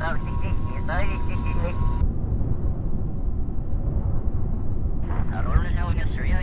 Vorsichtig, ihr seid richtig nicht. Allora, siamo in Syria.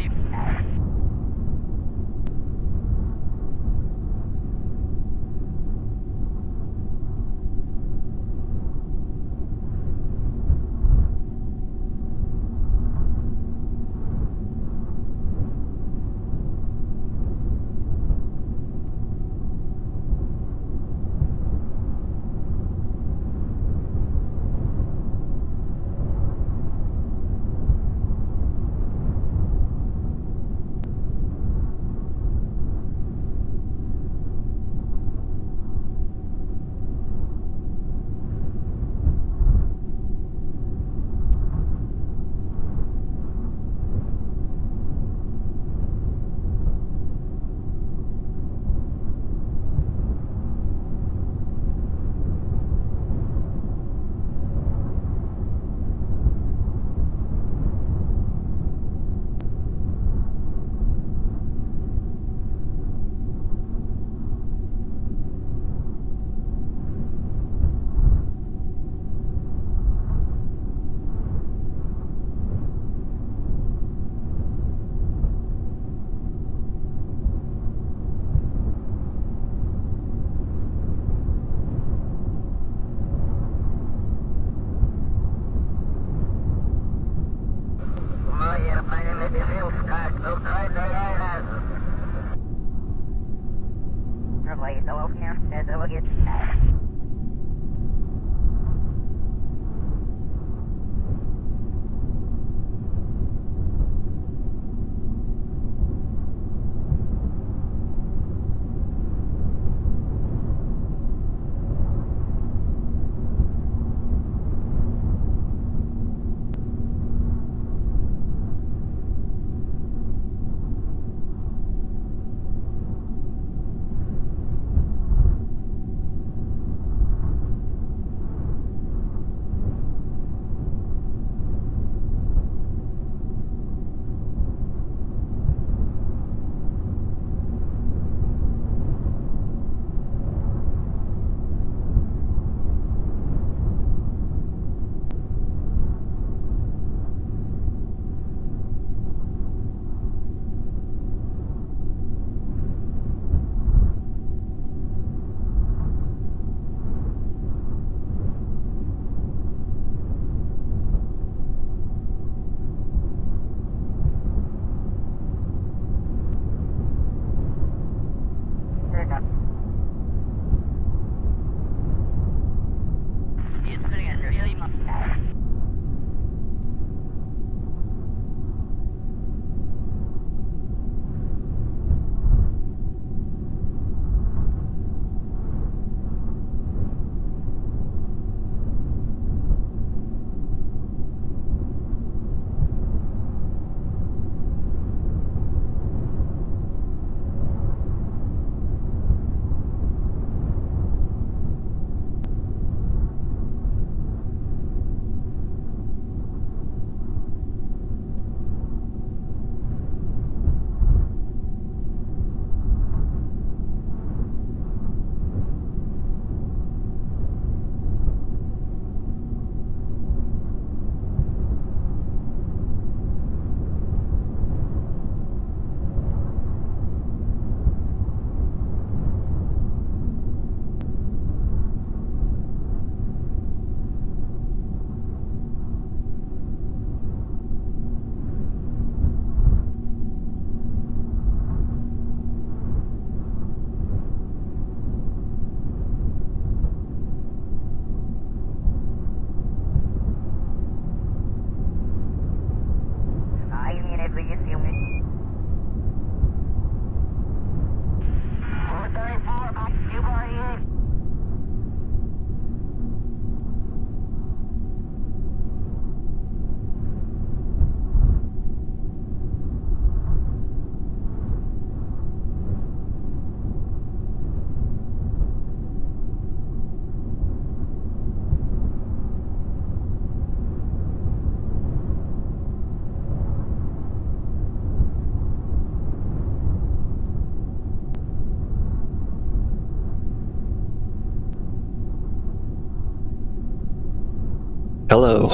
Hello.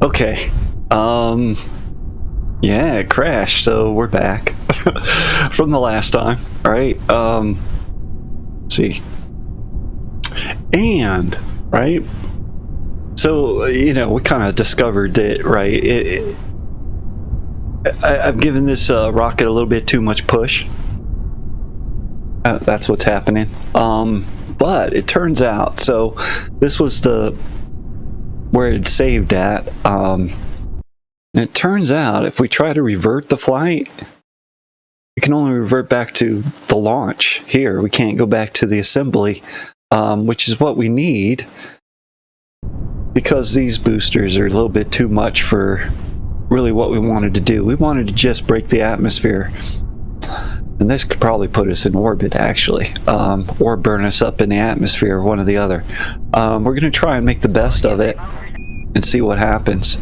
Okay. Yeah, it crashed, so we're back from the last time. All right. Let's see. And right. So we kind of discovered that, right? I've given this rocket a little bit too much push. That's what's happening. But it turns out, so this was where it saved at. And it turns out if we try to revert the flight, we can only revert back to the launch here. We can't go back to the assembly, which is what we need, because these boosters are a little bit too much for really what we wanted to do. We wanted to just break the atmosphere. And this could probably put us in orbit, actually, or burn us up in the atmosphere, one or the other. We're going to try and make the best of it and see what happens.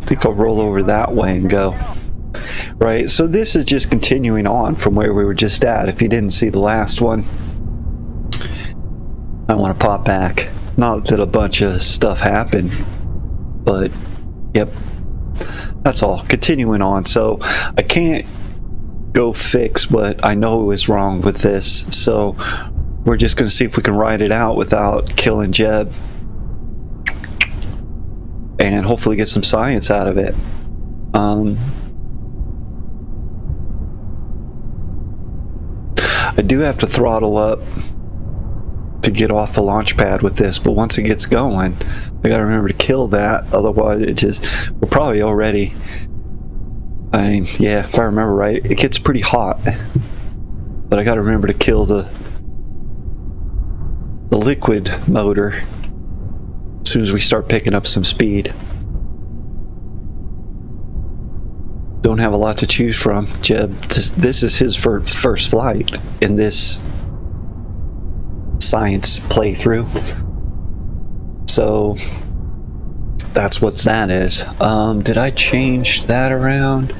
I think I'll roll over that way and go. Right, so this is just continuing on from where we were just at. If you didn't see the last one, I want to pop back. Not that a bunch of stuff happened, but yep. That's all. Continuing on. So I can't go fix what I know is wrong with this. So we're just going to see if we can ride it out without killing Jeb. And hopefully get some science out of it. I do have to throttle up to get off the launch pad with this, but once it gets going, I gotta remember to kill that, otherwise we're probably already, yeah, if I remember right, it gets pretty hot, but I gotta remember to kill the liquid motor as soon as we start picking up some speed. Don't have a lot to choose from. Jeb, this is his first flight in this science playthrough, so that's what that is. Did I change that around?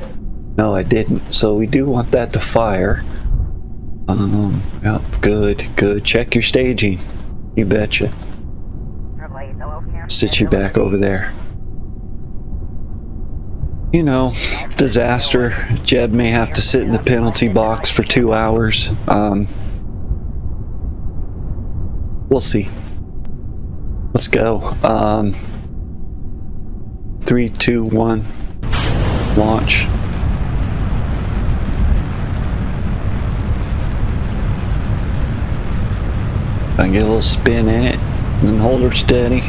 No, I didn't. So we do want that to fire. Yep, good. Check your staging. You betcha. Sit you back over there. Disaster. Jeb may have to sit in the penalty box for 2 hours. We'll see. Let's go. 3, 2, 1. Launch. I can get a little spin in it and hold her steady.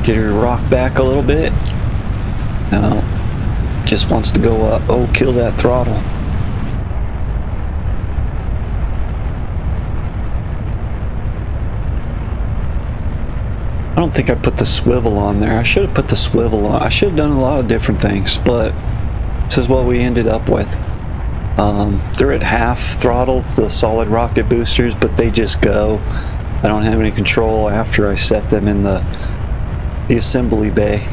Get her to rock back a little bit. No. Just wants to go up. Oh, kill that throttle. I don't think I put the swivel on there. I should have put the swivel on. I should have done a lot of different things, but this is what we ended up with. They're at half throttle, the solid rocket boosters, but they just go. I don't have any control after I set them in the assembly bay.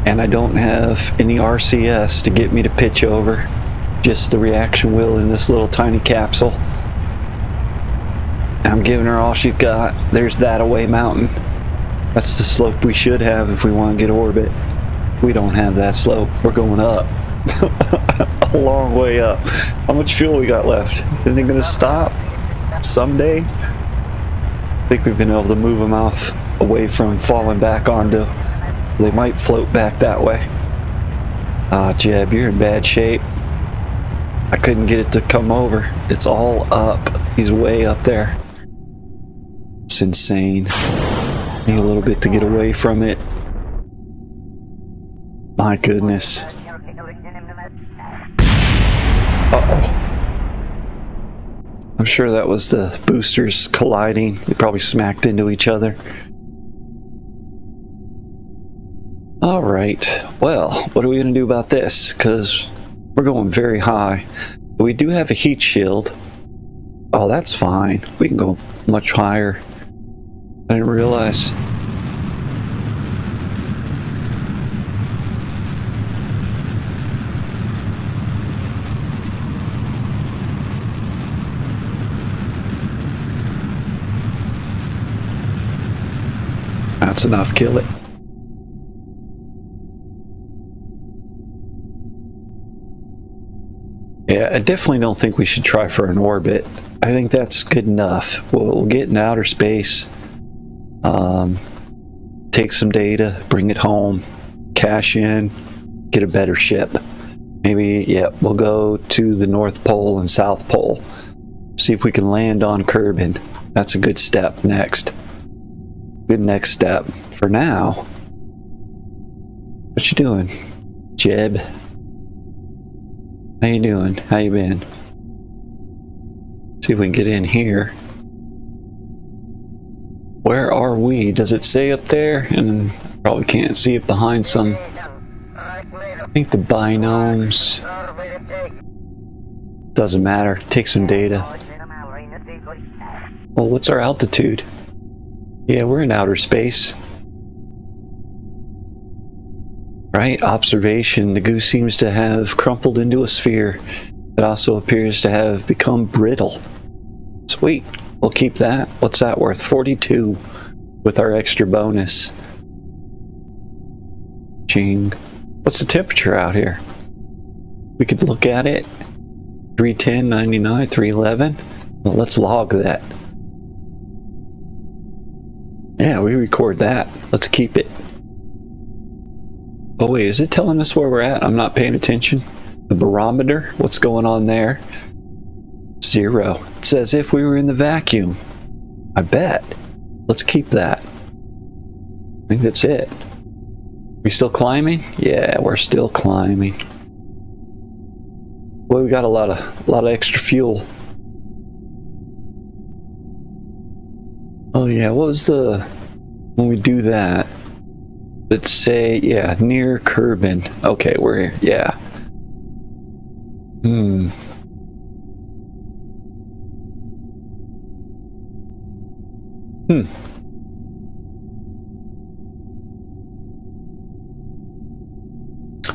And I don't have any RCS to get me to pitch over. Just the reaction wheel in this little tiny capsule. I'm giving her all she's got. There's that away mountain. That's the slope we should have if we want to get orbit. We don't have that slope. We're going up. A long way up. How much fuel we got left? Isn't it going to stop someday? I think we've been able to move them off away from falling back onto. They might float back that way. Ah, Jeb, you're in bad shape. I couldn't get it to come over. It's all up. He's way up there. It's insane. Need a little bit to get away from it. My goodness. Uh-oh. I'm sure that was the boosters colliding. They probably smacked into each other. Alright, well, what are we going to do about this? Because we're going very high. We do have a heat shield. Oh, that's fine. We can go much higher. I didn't realize. That's enough. Kill it. Yeah, I definitely don't think we should try for an orbit. I think that's good enough. We'll get in outer space, take some data, bring it home, cash in, get a better ship. Maybe, yeah, we'll go to the North Pole and South Pole. See if we can land on Kerbal. That's a good step next. Good next step. For now, what you doing, Jeb? How you doing? How you been? See if we can get in here. Where are we? Does it say up there? And probably can't see it behind some. I think the binomes. Doesn't matter. Take some data. Well, what's our altitude? Yeah, we're in outer space. Right? Observation. The goo seems to have crumpled into a sphere. It also appears to have become brittle. Sweet. We'll keep that. What's that worth? 42 with our extra bonus. Ching. What's the temperature out here? We could look at it. 310, 99, 311. Well, let's log that. Yeah, we record that. Let's keep it. Oh wait, is it telling us where we're at? I'm not paying attention. The barometer, what's going on there? 0. It's as if we were in the vacuum. I bet. Let's keep that. I think that's it. We still climbing? Yeah, we're still climbing. Well, we got a lot of extra fuel. Oh yeah, what was the when we do that? Let's say, yeah, near Kerbal. Okay, we're here. Yeah.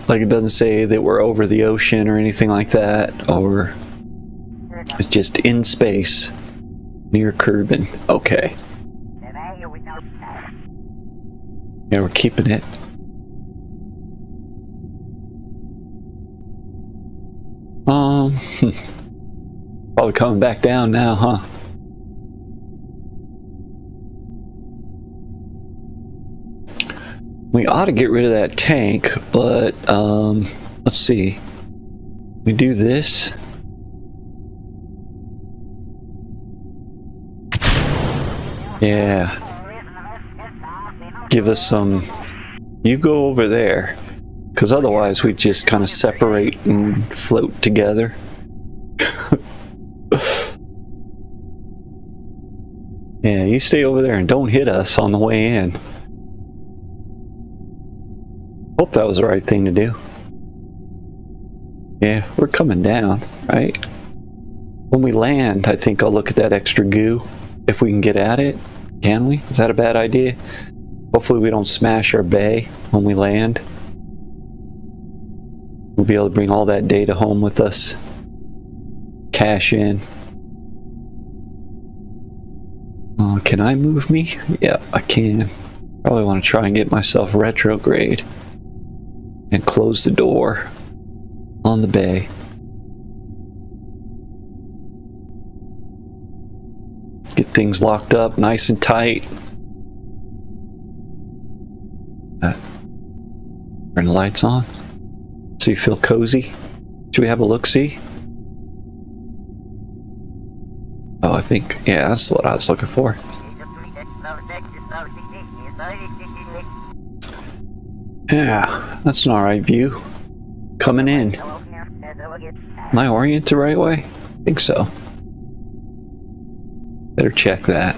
Like it doesn't say that we're over the ocean or anything like that, or it's just in space near Kerbal. Okay. Yeah, we're keeping it. Probably coming back down now, huh? We ought to get rid of that tank, but let's see. We do this. Yeah. Give us some. You go over there, because otherwise we just kind of separate and float together. Yeah, you stay over there and don't hit us on the way in. Hope that was the right thing to do. Yeah, we're coming down, right? When we land, I think I'll look at that extra goo. If we can get at it. Can we? Is that a bad idea? Hopefully we don't smash our bay when we land. We'll be able to bring all that data home with us. Cash in. Can I move me? Yep, I can. Probably want to try and get myself retrograde. And close the door on the bay. Get things locked up nice and tight. Turn the lights on so you feel cozy. Should we have a look-see? Oh, I think, yeah, that's what I was looking for. Yeah, that's an alright view. Coming in. Am I oriented the right way? I think so. Better check that.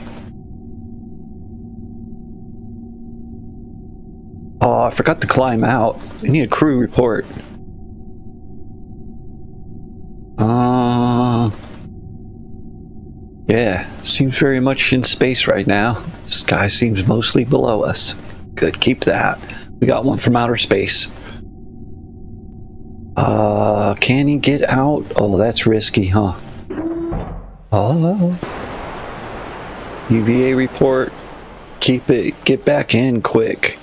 Oh, I forgot to climb out. I need a crew report. Yeah, seems very much in space right now. Sky seems mostly below us. Good, keep that. We got one from outer space. Can he get out? Oh, that's risky, huh? Oh. UVA report. Keep it. Get back in quick.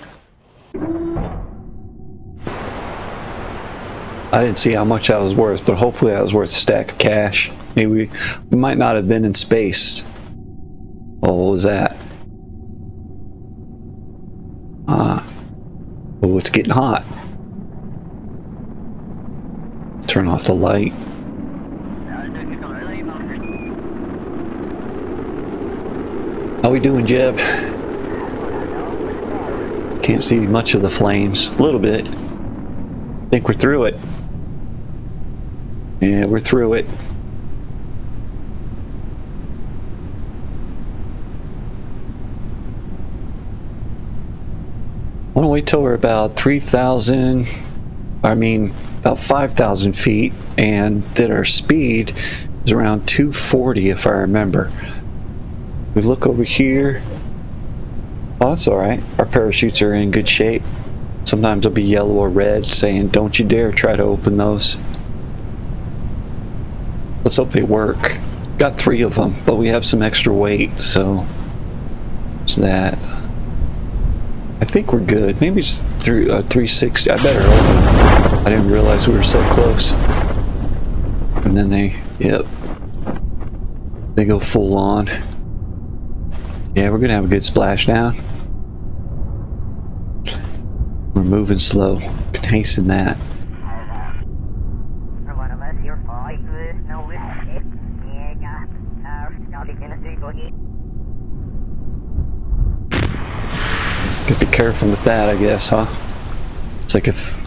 I didn't see how much that was worth, but hopefully that was worth a stack of cash. Maybe we might not have been in space. Oh, what was that? Oh, it's getting hot. Turn off the light. How we doing, Jeb? Can't see much of the flames. A little bit. I think we're through it. Yeah, we're through it. I want to wait till we're about 3,000, about 5,000 feet, and that our speed is around 240 if I remember. We look over here. Oh, that's alright. Our parachutes are in good shape. Sometimes they'll be yellow or red saying, don't you dare try to open those. Let's hope they work. Got 3 of them, but we have some extra weight, so it's that. I think we're good. Maybe it's 360. I better open it. I didn't realize we were so close. And then they go full on. Yeah, we're gonna have a good splashdown. We're moving slow. Can hasten that. Gotta be careful with that, I guess, huh? It's like if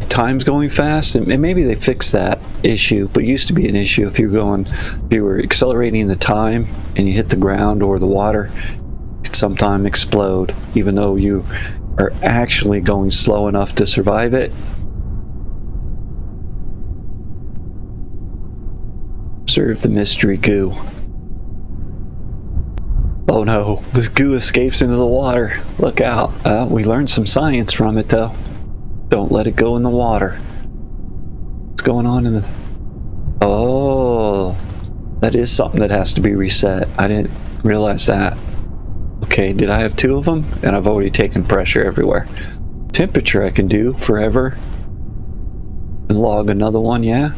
the time's going fast, and maybe they fixed that issue, but it used to be an issue if you were accelerating the time and you hit the ground or the water, it could sometimes explode, even though you are actually going slow enough to survive it. Observe the mystery goo. Oh no, this goo escapes into the water. Look out. We learned some science from it though. Don't let it go in the water. What's going on in the... Oh, that is something that has to be reset. I didn't realize that. Okay, did I have 2 of them? And I've already taken pressure everywhere. Temperature I can do forever. And log another one, yeah?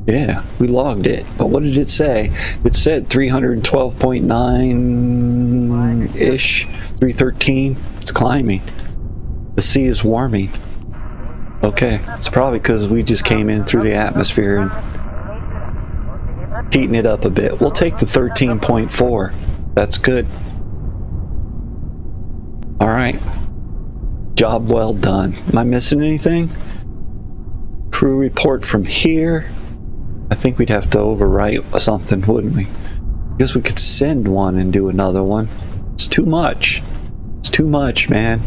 Yeah, we logged it. But what did it say? It said 312.9-ish, 313. It's climbing. The sea is warming. Okay, it's probably because we just came in through the atmosphere and heating it up a bit. We'll take the 13.4. That's good. Alright. Job well done. Am I missing anything? Crew report from here. I think we'd have to overwrite something, wouldn't we? I guess we could send one and do another one. It's too much. It's too much, man.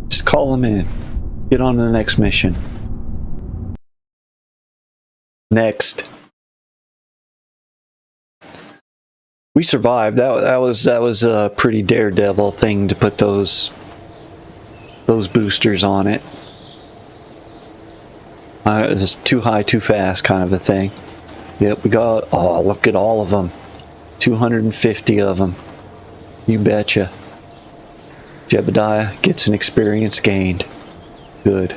Just call them in. Get on to the next mission. Next. We survived. That was a pretty daredevil thing to put those boosters on it. It's too high, too fast kind of a thing. Yep, we got... Oh, look at all of them. 250 of them. You betcha. Jebediah gets an experience gained. Good.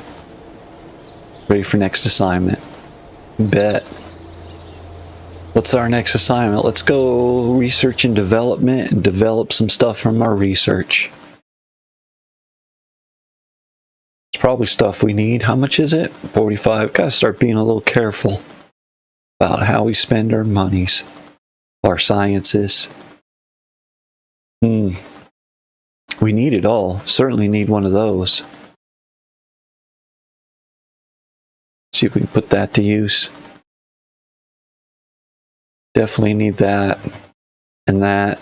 Ready for next assignment. Bet. What's our next assignment? Let's go research and development and develop some stuff from our research. It's probably stuff we need. How much is it? 45. Gotta start being a little careful about how we spend our monies. Our sciences. We need it all. Certainly need one of those. See if we can put that to use. Definitely need that. And that.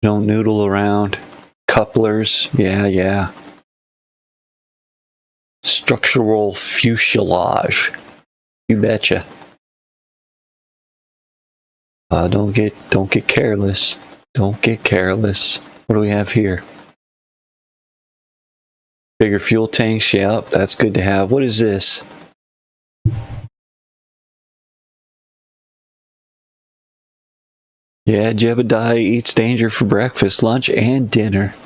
Don't noodle around. Couplers. Yeah. Structural fuselage. You betcha. Don't get careless. Don't get careless. What do we have here? Bigger fuel tanks. Yep, that's good to have. What is this? Yeah, Jebediah eats danger for breakfast, lunch, and dinner.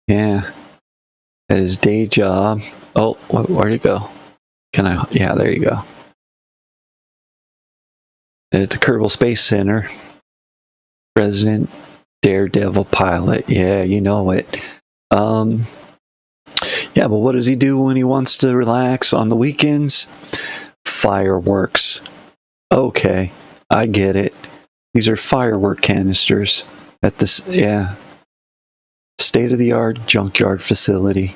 Yeah. At his day job. Oh, where'd it go? Yeah, there you go. At the Kerbal Space Center. President Daredevil pilot. Yeah, you know it. Yeah, but what does he do when he wants to relax on the weekends? Fireworks. Okay, I get it. These are firework canisters at this, yeah, state-of-the-art junkyard facility.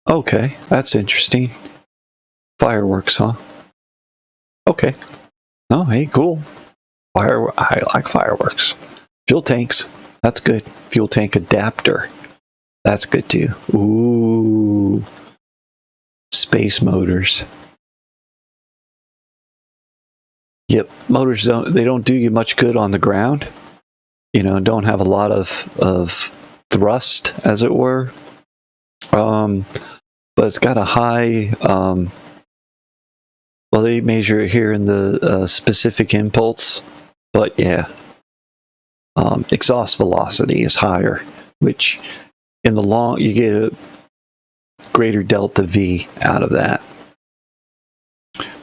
Okay, that's interesting. Fireworks, huh? Okay. Oh, hey, cool. I like fireworks. Fuel tanks. That's good. Fuel tank adapter. That's good too. Ooh. Space motors. Yep, motors don't do you much good on the ground. You know, don't have a lot of thrust, as it were. But it's got a high. Well, they measure it here in the specific impulse, but yeah, exhaust velocity is higher, which in the long you get a greater delta V out of that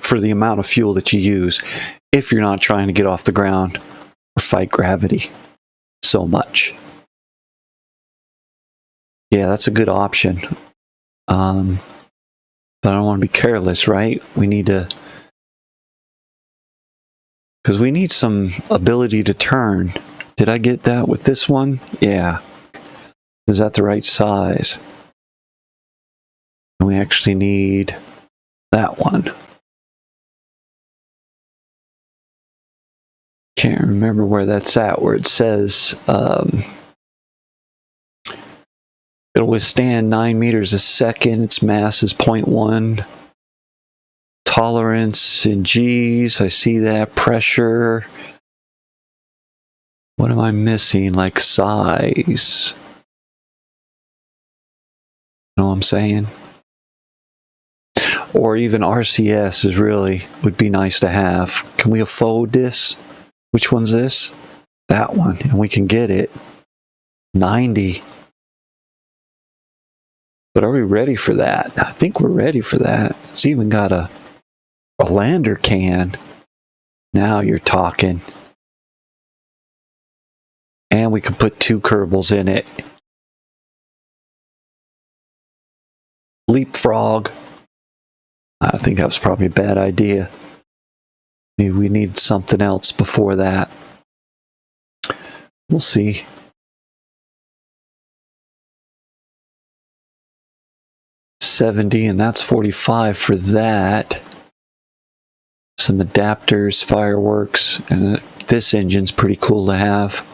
for the amount of fuel that you use if you're not trying to get off the ground or fight gravity so much. Yeah, that's a good option. But I don't want to be careless, right? We need to, because we need some ability to turn. Did I get that with this one? Yeah. Is that the right size? And we actually need that one. Can't remember where that's at, where it says it'll withstand 9 meters a second. Its mass is 0.1. Tolerance in G's. I see that. Pressure. What am I missing? Like size. You know what I'm saying? Or even RCS is really would be nice to have. Can we afford this? Which one's this? That one. And we can get it. 90. But are we ready for that? I think we're ready for that. It's even got a lander can. Now you're talking. And we can put 2 Kerbals in it. Leapfrog. I think that was probably a bad idea. Maybe we need something else before that. We'll see. $70, and that's $45 for that. Some adapters, fireworks, and this engine's pretty cool to have.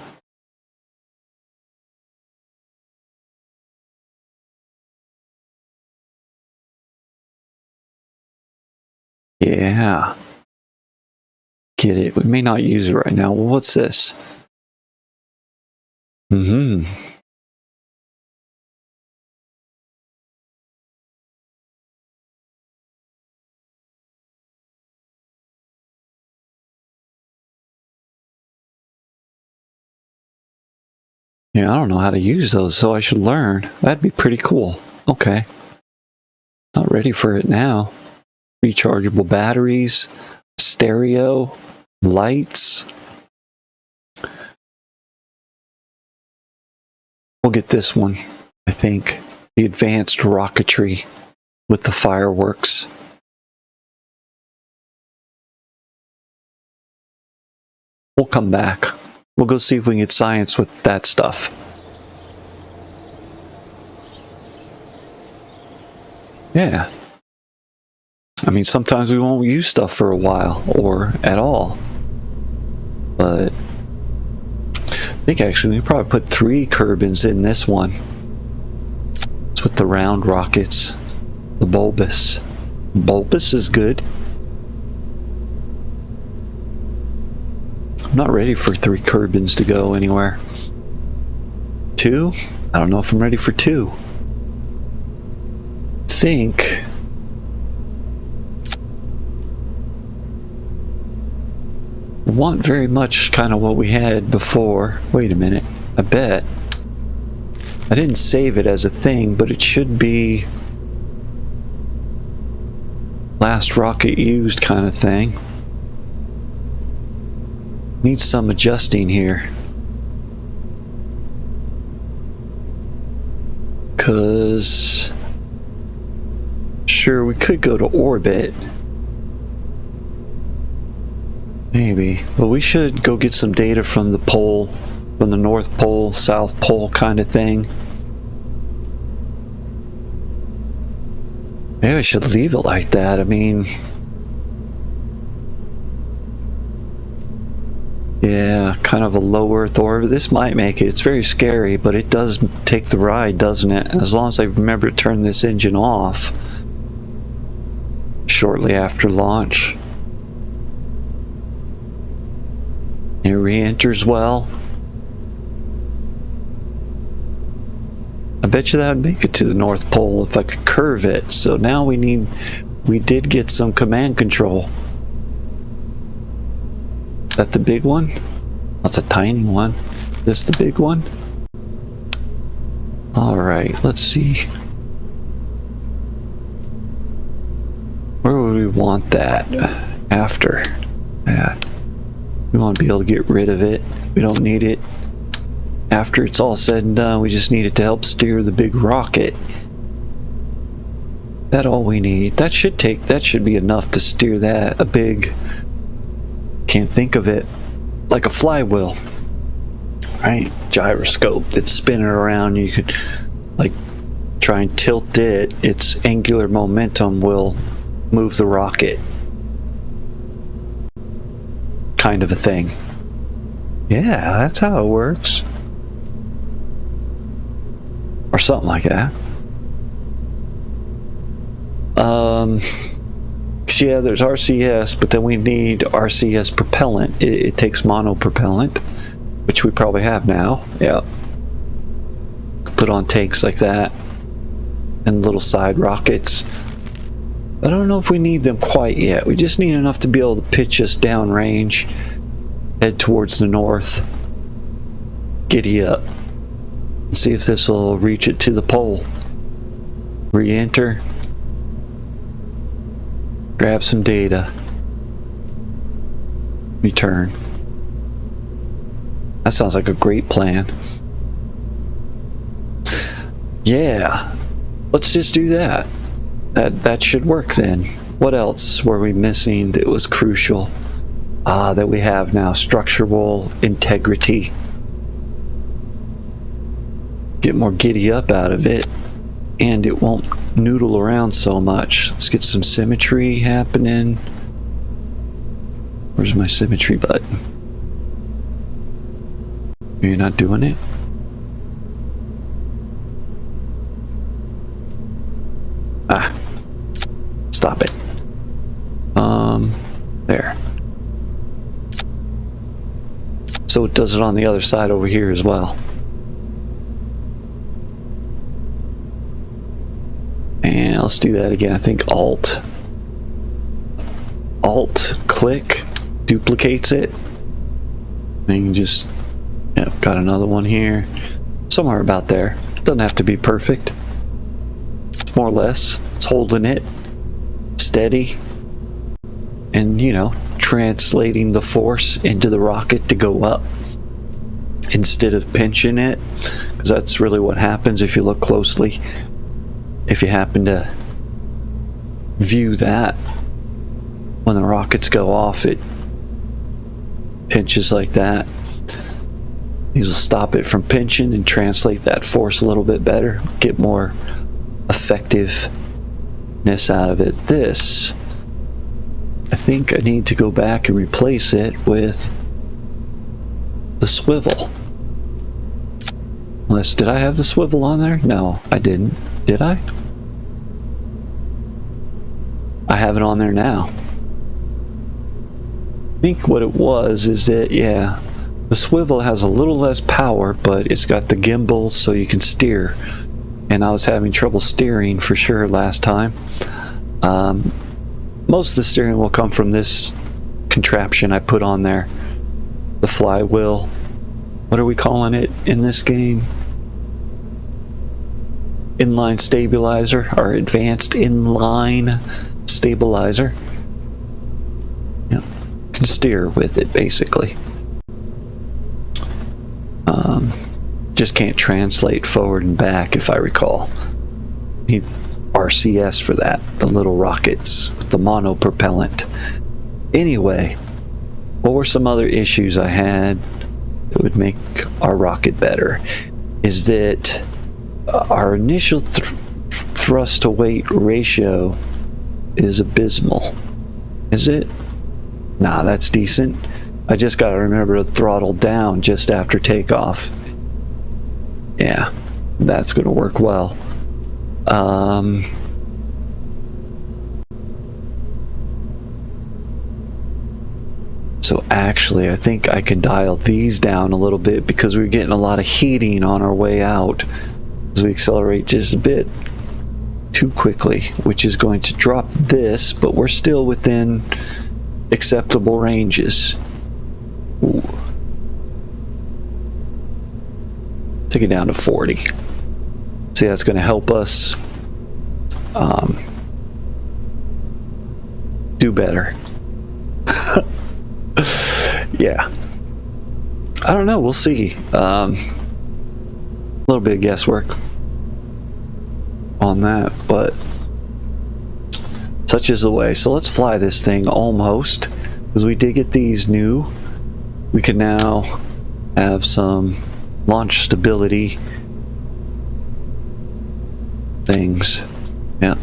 Yeah. Get it. We may not use it right now. Well, what's this? Yeah, I don't know how to use those, so I should learn. That'd be pretty cool. Okay. Not ready for it now. Rechargeable batteries, stereo, lights. We'll get this one, I think. The advanced rocketry with the fireworks. We'll come back. We'll go see if we can get science with that stuff. Yeah. I mean, sometimes we won't use stuff for a while or at all. But I think actually we probably put 3 Kerbins in this one. It's with the round rockets. The bulbous. Bulbous is good. I'm not ready for 3 Kerbins to go anywhere. 2? I don't know if I'm ready for 2. Think. want very much kind of what we had before. Wait a minute. I bet. I didn't save it as a thing, but it should be last rocket used kind of thing. Needs some adjusting here. Because sure, we could go to orbit. Maybe. But we should go get some data from the pole, from the North Pole, South Pole kind of thing. Maybe I should leave it like that. I mean, yeah, kind of a low Earth orbit. This might make it. It's very scary, but it does take the ride, doesn't it? As long as I remember to turn this engine off shortly after launch. It re-enters well. I bet you that would make it to the North Pole if I could curve it. So now we did get some command control. Is that the big one? That's a tiny one. Is this the big one? Alright, let's see. Where would we want that after that? We want to be able to get rid of it. We don't need it. After it's all said and done, we just need it to help steer the big rocket. That's all we need. That should be enough to steer that. A big, can't think of it, like a flywheel, right? Gyroscope that's spinning around. You could like try and tilt it. Its angular momentum will move the rocket. Kind of a thing. Yeah, that's how it works. Or something like that. Yeah, there's RCS, but then we need RCS propellant. It takes monopropellant, which we probably have now. Yeah. Put on tanks like that. And little side rockets. I don't know if we need them quite yet. We just need enough to be able to pitch us downrange. Head towards the north. Giddy up. See if this will reach it to the pole. Re-enter. Grab some data. Return. That sounds like a great plan. Yeah. Let's just do that. That should work then. What else were we missing that was crucial? That we have now. Structural integrity. Get more giddy up out of it, and it won't noodle around so much. Let's get some symmetry happening. Where's my symmetry button? You're not doing it? Stop it. There. So it does it on the other side over here as well. And let's do that again. I think Alt click duplicates it. And you can just, yep, got another one here. Somewhere about there. Doesn't have to be perfect. It's more or less. It's holding it steady. And, you know, translating the force into the rocket to go up instead of pinching it. Because that's really what happens if you look closely. If you happen to view that, when the rockets go off, it pinches like that. These will stop it from pinching and translate that force a little bit better, get more effectiveness out of it. This, I think I need to go back and replace it with the swivel. Unless, did I have the swivel on there? No, I didn't. Did I? I have it on there now. I think what it was is that, yeah, the swivel has a little less power, but it's got the gimbal so you can steer. And I was having trouble steering for sure last time. Most of the steering will come from this contraption I put on there. The flywheel. What are we calling it in this game? Inline stabilizer, or advanced inline stabilizer. Yeah, can steer with it basically. Just can't translate forward and back, if I recall. Need RCS for that, the little rockets with the monopropellant. Anyway, what were some other issues I had that would make our rocket better? Is that our initial thrust to weight ratio is abysmal. Is it? Nah, that's decent. I just gotta remember to throttle down just after takeoff. Yeah, that's gonna work well. So actually, I think I can dial these down a little bit because we're getting a lot of heating on our way out as we accelerate just a bit too quickly, which is going to drop this, but we're still within acceptable ranges. Ooh. Take it down to 40. See, that's going to help us do better. Yeah. I don't know. We'll see. A little bit of guesswork on that, but such is the way. So let's fly this thing almost, because we did get these new. We can now have some launch stability things. Yeah,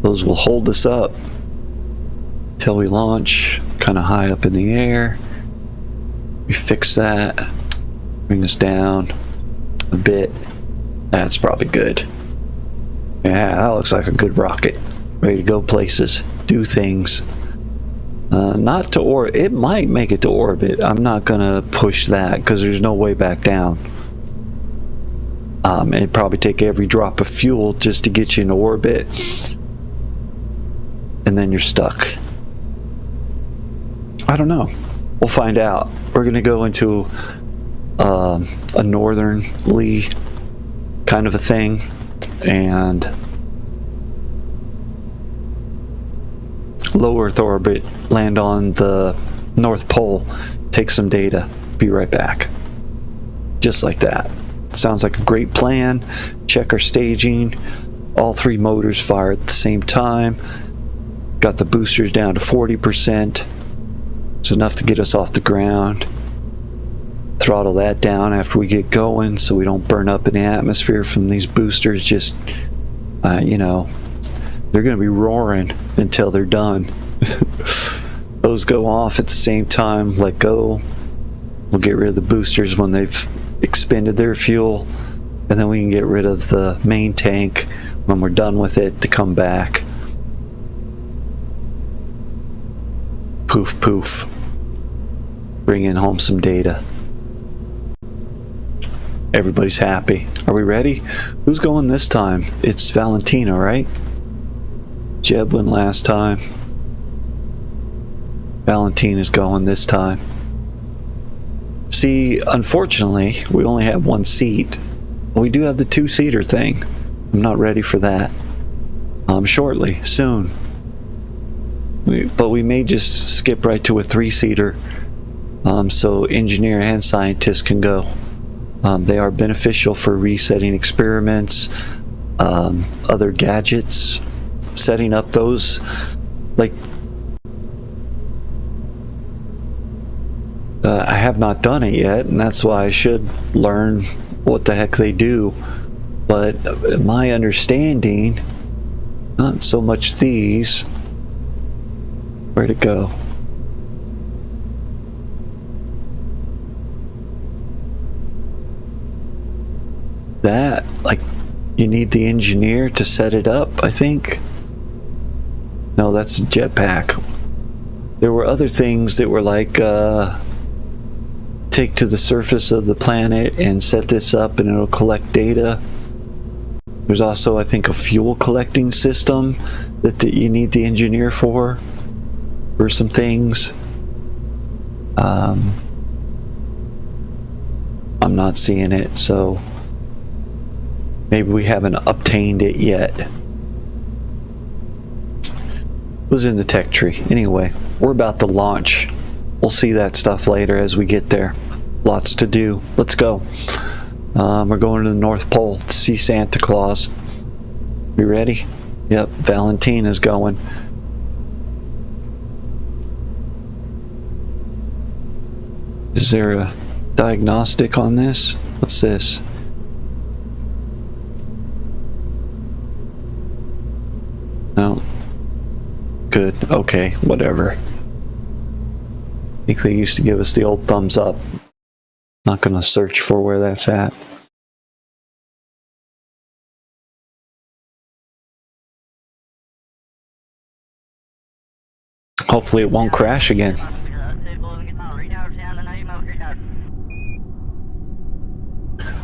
those will hold us up till we launch, kind of high up in the air. We fix that, bring this down a bit. That's probably good. Yeah, that looks like a good rocket, ready to go places, do things. Not to orbit. It might make it to orbit. I'm not gonna push that because there's no way back down. It'd probably take every drop of fuel just to get you into orbit, and then you're stuck. I don't know. We'll find out. We're gonna go into a northerly kind of a thing, and low Earth orbit, land on the North Pole, take some data, be right back. Just like that. Sounds like a great plan. Check our staging. All three motors fire at the same time. Got the boosters down to 40%. It's enough to get us off the ground. Throttle that down after we get going so we don't burn up in the atmosphere from these boosters. Just, you know, they're going to be roaring until they're done. Those go off at the same time. Let go. We'll get rid of the boosters when they've expended their fuel, and then we can get rid of the main tank when we're done with it to come back. Poof poof. Bringing home some data. Everybody's happy. Are we ready? Who's going this time? It's Valentina, right? Jeb went last time. Valentina's going this time. See, unfortunately, we only have one seat. We do have the two-seater thing. I'm not ready for that. Shortly, soon. But we may just skip right to a three-seater, so engineer and scientist can go. They are beneficial for resetting experiments, other gadgets, setting up those, like, I have not done it yet, and that's why I should learn what the heck they do. But my understanding, not so much these. Where'd it go? That, like, you need the engineer to set it up, I think. No, that's a jetpack. There were other things that were like, take to the surface of the planet and set this up and it'll collect data. There's also, I think, a fuel collecting system that you need the engineer for. for some things. I'm not seeing it, so maybe we haven't obtained it yet. It was in the tech tree. Anyway, we're about to launch. We'll see that stuff later as we get there. Lots to do. Let's go. We're going to the North Pole to see Santa Claus. You ready? Yep, Valentina's going. Is there a diagnostic on this? What's this? No. Good. Okay, whatever. I think they used to give us the old thumbs up. Not gonna search for where that's at. Hopefully it won't crash again.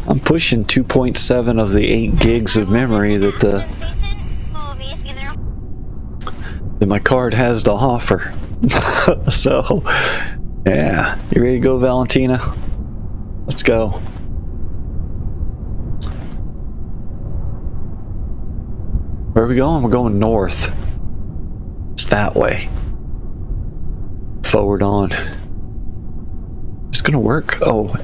I'm pushing 2.7 of the 8 gigs of memory that my card has to offer. So, yeah. You ready to go, Valentina? Let's go. Where are we going? We're going north. It's that way. Forward on. It's gonna work. Oh,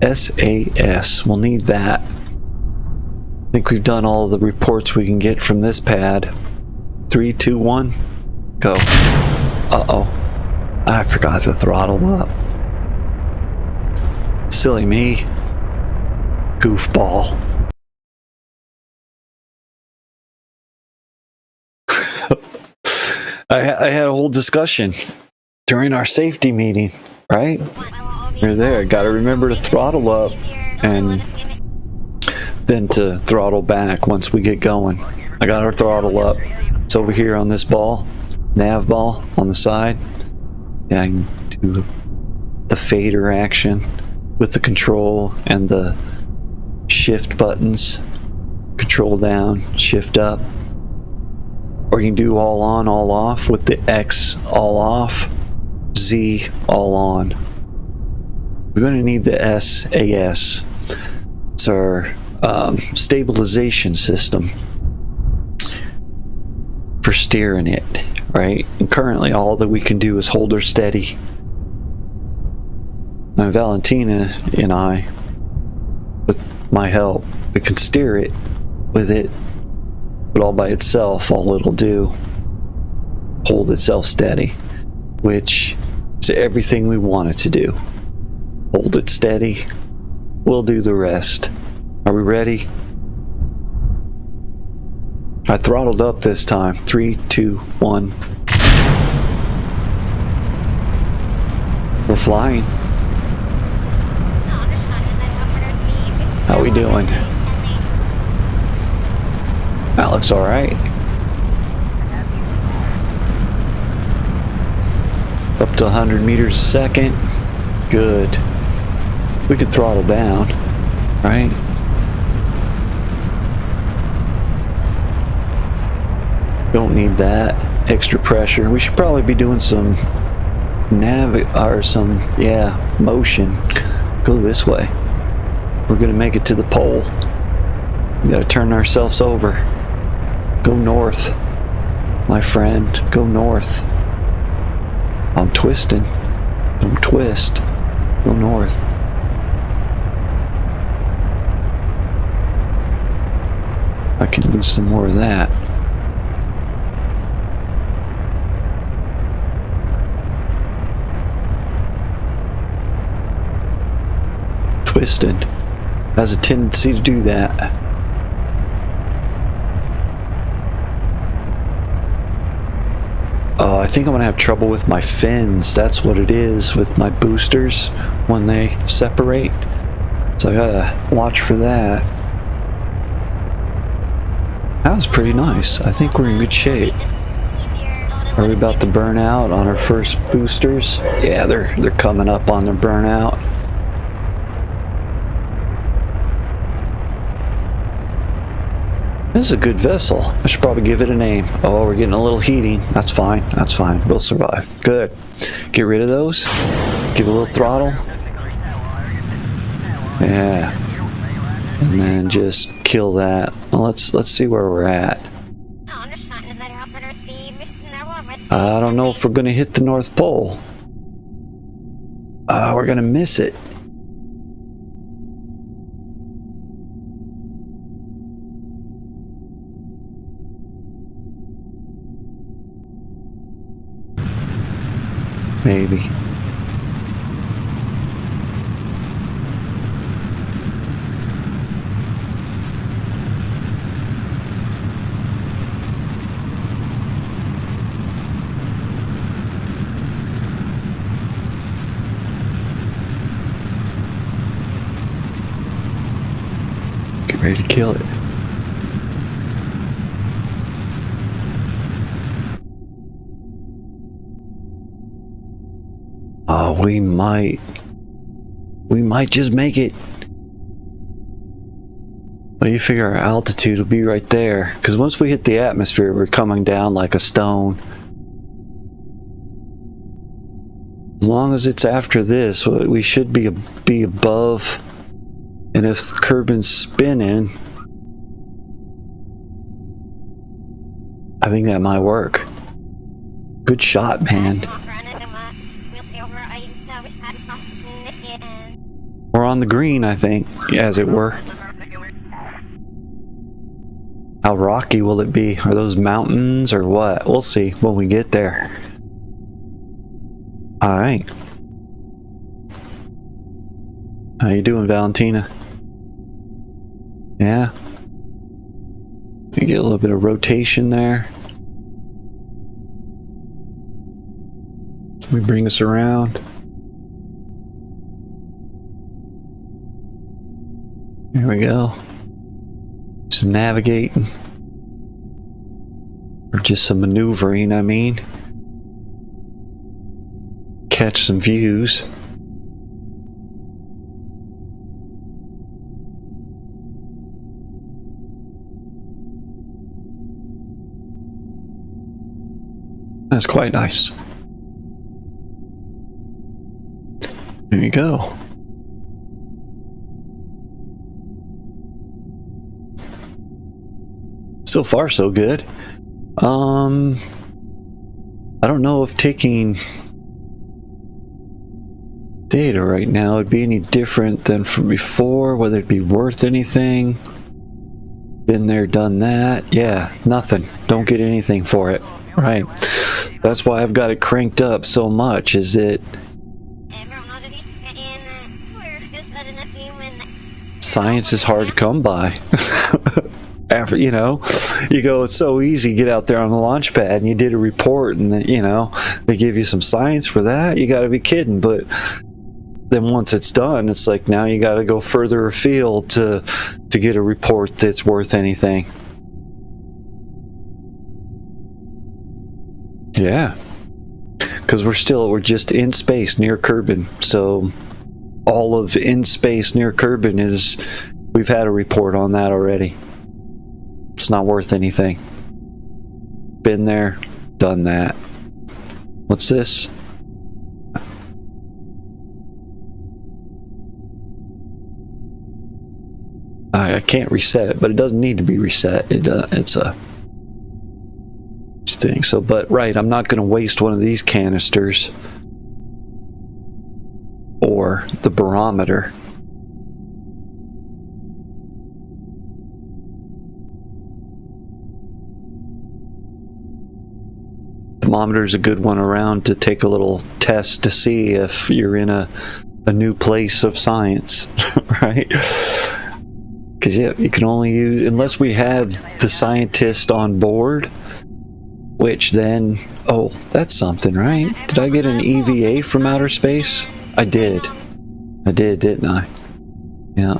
SAS. We'll need that. I think we've done all the reports we can get from this pad. 3, 2, 1, go. Uh-oh. I forgot to throttle up. Silly me. Goofball. I had a whole discussion during our safety meeting, right? You're there. Got to remember to throttle up and then to throttle back once we get going. I got our throttle up. It's over here on this ball, nav ball on the side. Yeah, I can do the fader action with the control and the shift buttons. Control down, shift up. Or you can do all on, all off with the X all off, Z all on. We're going to need the SAS. It's our stabilization system for steering it, right? And currently all that we can do is hold her steady. Now Valentina and I, with my help, we can steer it with it, but all by itself, all it'll do, hold itself steady, which is everything we want it to do. Hold it steady, we'll do the rest. Are we ready? I throttled up this time. 3, 2, 1. We're flying. How we doing? That looks alright. Up to 100 meters a second. Good. We could throttle down, right? Don't need that extra pressure. We should probably be doing some motion. Go this way. We're gonna make it to the pole. We gotta turn ourselves over. Go north, my friend. Go north. I'm twisting. Don't twist. Go north. I can lose some more of that. Twisted. Has a tendency to do that. I think I'm gonna have trouble with my fins. That's what it is with my boosters when they separate. So I gotta watch for that. That was pretty nice. I think we're in good shape. Are we about to burn out on our first boosters? Yeah, they're coming up on their burnout. This is a good vessel. I should probably give it a name. Oh, we're getting a little heating. That's fine. That's fine. We'll survive. Good. Get rid of those. Give it a little throttle. Yeah. And then just kill that. Well, let's see where we're at. I don't know if we're going to hit the North Pole. We're going to miss it. Maybe. Get ready to kill it. Oh, we might just make it. What do you figure our altitude will be right there? Because once we hit the atmosphere, we're coming down like a stone. As long as it's after this, we should be above. And if the Kerbin's spinning, I think that might work. Good shot, man. We're on the green, I think, as it were. How rocky will it be? Are those mountains or what? We'll see when we get there. Alright. How you doing, Valentina? Yeah. You get a little bit of rotation there. Let me bring us around. Here we go. Some navigating. Or just some maneuvering, I mean. Catch some views. That's quite nice. There you go. So far, so good. I don't know if taking data right now would be any different than from before, whether it'd be worth anything. Been there, done that. Yeah, nothing. Don't get anything for it. Right. That's why I've got it cranked up so much, is it science is hard to come by. After, you know, you go, it's so easy, get out there on the launch pad and you did a report and then, you know, they give you some science for that. You got to be kidding. But then once it's done, it's like now you got to go further afield to get a report that's worth anything. Yeah, because we're just in space near Kerbin, so all of in space near Kerbin is, we've had a report on that already. It's not worth anything. Been there, done that. What's this? I can't reset it, but it doesn't need to be reset. It's a thing. So, but right, I'm not going to waste one of these canisters or the barometer. Thermometer is a good one around to take a little test to see if you're in a new place of science, right? Because yeah, you can only use, unless we had the scientist on board, which then, oh, that's something, right? Did I get an EVA from outer space? I did, didn't I? Yeah.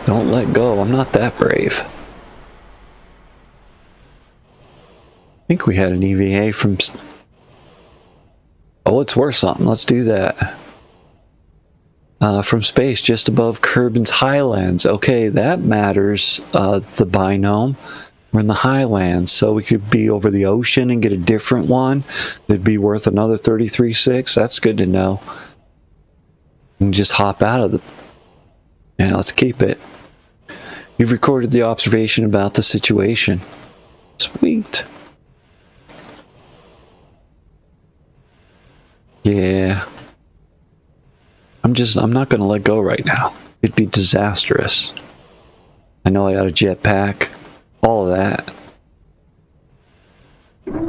Don't let go. I'm not that brave. I think we had an EVA from... Oh, it's worth something. Let's do that. from space just above Kerbin's highlands. Okay, that matters. The binome. We're in the highlands, so we could be over the ocean and get a different one. It'd be worth another 33.6. That's good to know. And just hop out of the... Yeah, let's keep it. You've recorded the observation about the situation. Sweet. Yeah. I'm not going to let go right now. It'd be disastrous. I know I got a jetpack. All of that.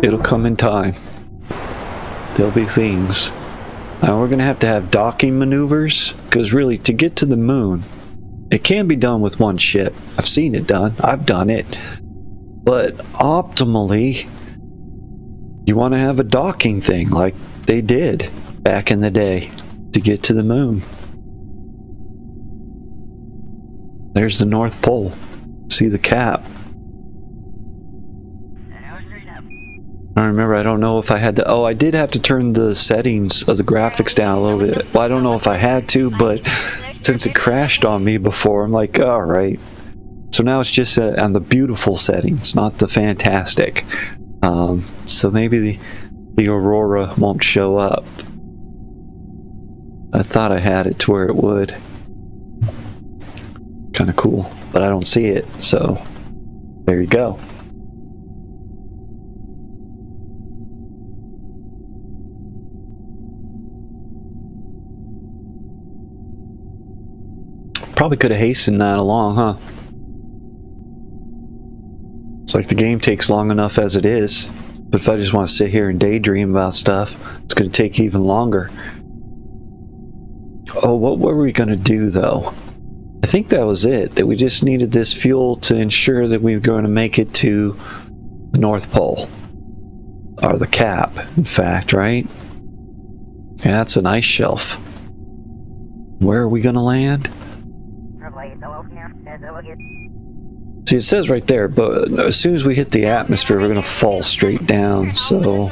It'll come in time. There'll be things. Now we're going to have docking maneuvers, because really, to get to the moon, it can be done with one ship. I've seen it done. I've done it. But optimally, you want to have a docking thing like they did back in the day to get to the moon. There's the North Pole. See the cap. I remember, I don't know if I had to... Oh, I did have to turn the settings of the graphics down a little bit. Well, I don't know if I had to, but since it crashed on me before, I'm like, alright. So now it's just on the beautiful settings, not the fantastic. So maybe the Aurora won't show up. I thought I had it to where it would. Kind of cool, but I don't see it, so there you go. Probably could have hastened that along, huh? It's like the game takes long enough as it is, but if I just want to sit here and daydream about stuff, it's going to take even longer. Oh, what were we going to do, though? I think that was it, that we just needed this fuel to ensure that we were going to make it to the North Pole. Or the cap, in fact, right? Yeah, that's an ice shelf. Where are we going to land? See, it says right there, but as soon as we hit the atmosphere, we're going to fall straight down, so...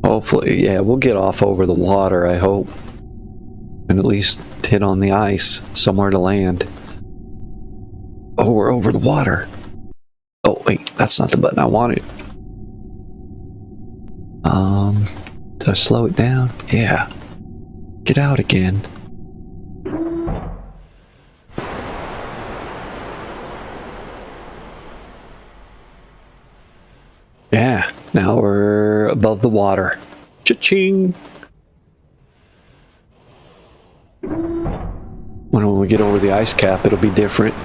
Hopefully, yeah, we'll get off over the water, I hope. And at least hit on the ice, somewhere to land. Oh, we're over the water. Oh, wait, that's not the button I wanted. Did I slow it down? Yeah. Get out again. Yeah, now we're above the water. Cha-ching! When we get over the ice cap, it'll be different.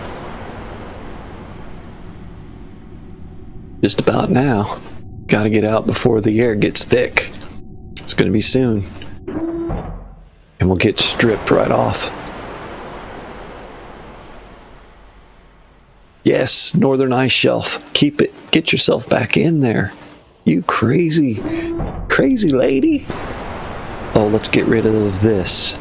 Just about now. Gotta get out before the air gets thick. It's gonna be soon. And we'll get stripped right off. Yes, northern ice shelf. Keep it. Get yourself back in there. You crazy lady. Oh, let's get rid of this.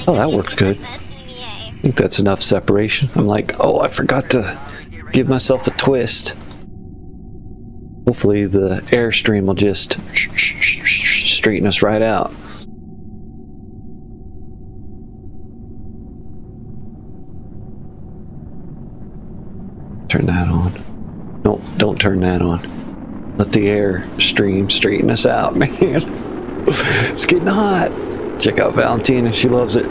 Oh, that worked good. I think that's enough separation. I'm like, oh, I forgot to give myself a twist. Hopefully the airstream will just straighten us right out. Turn that on. Nope, don't turn that on. Let the air stream straighten us out, man. It's getting hot. Check out Valentina, she loves it.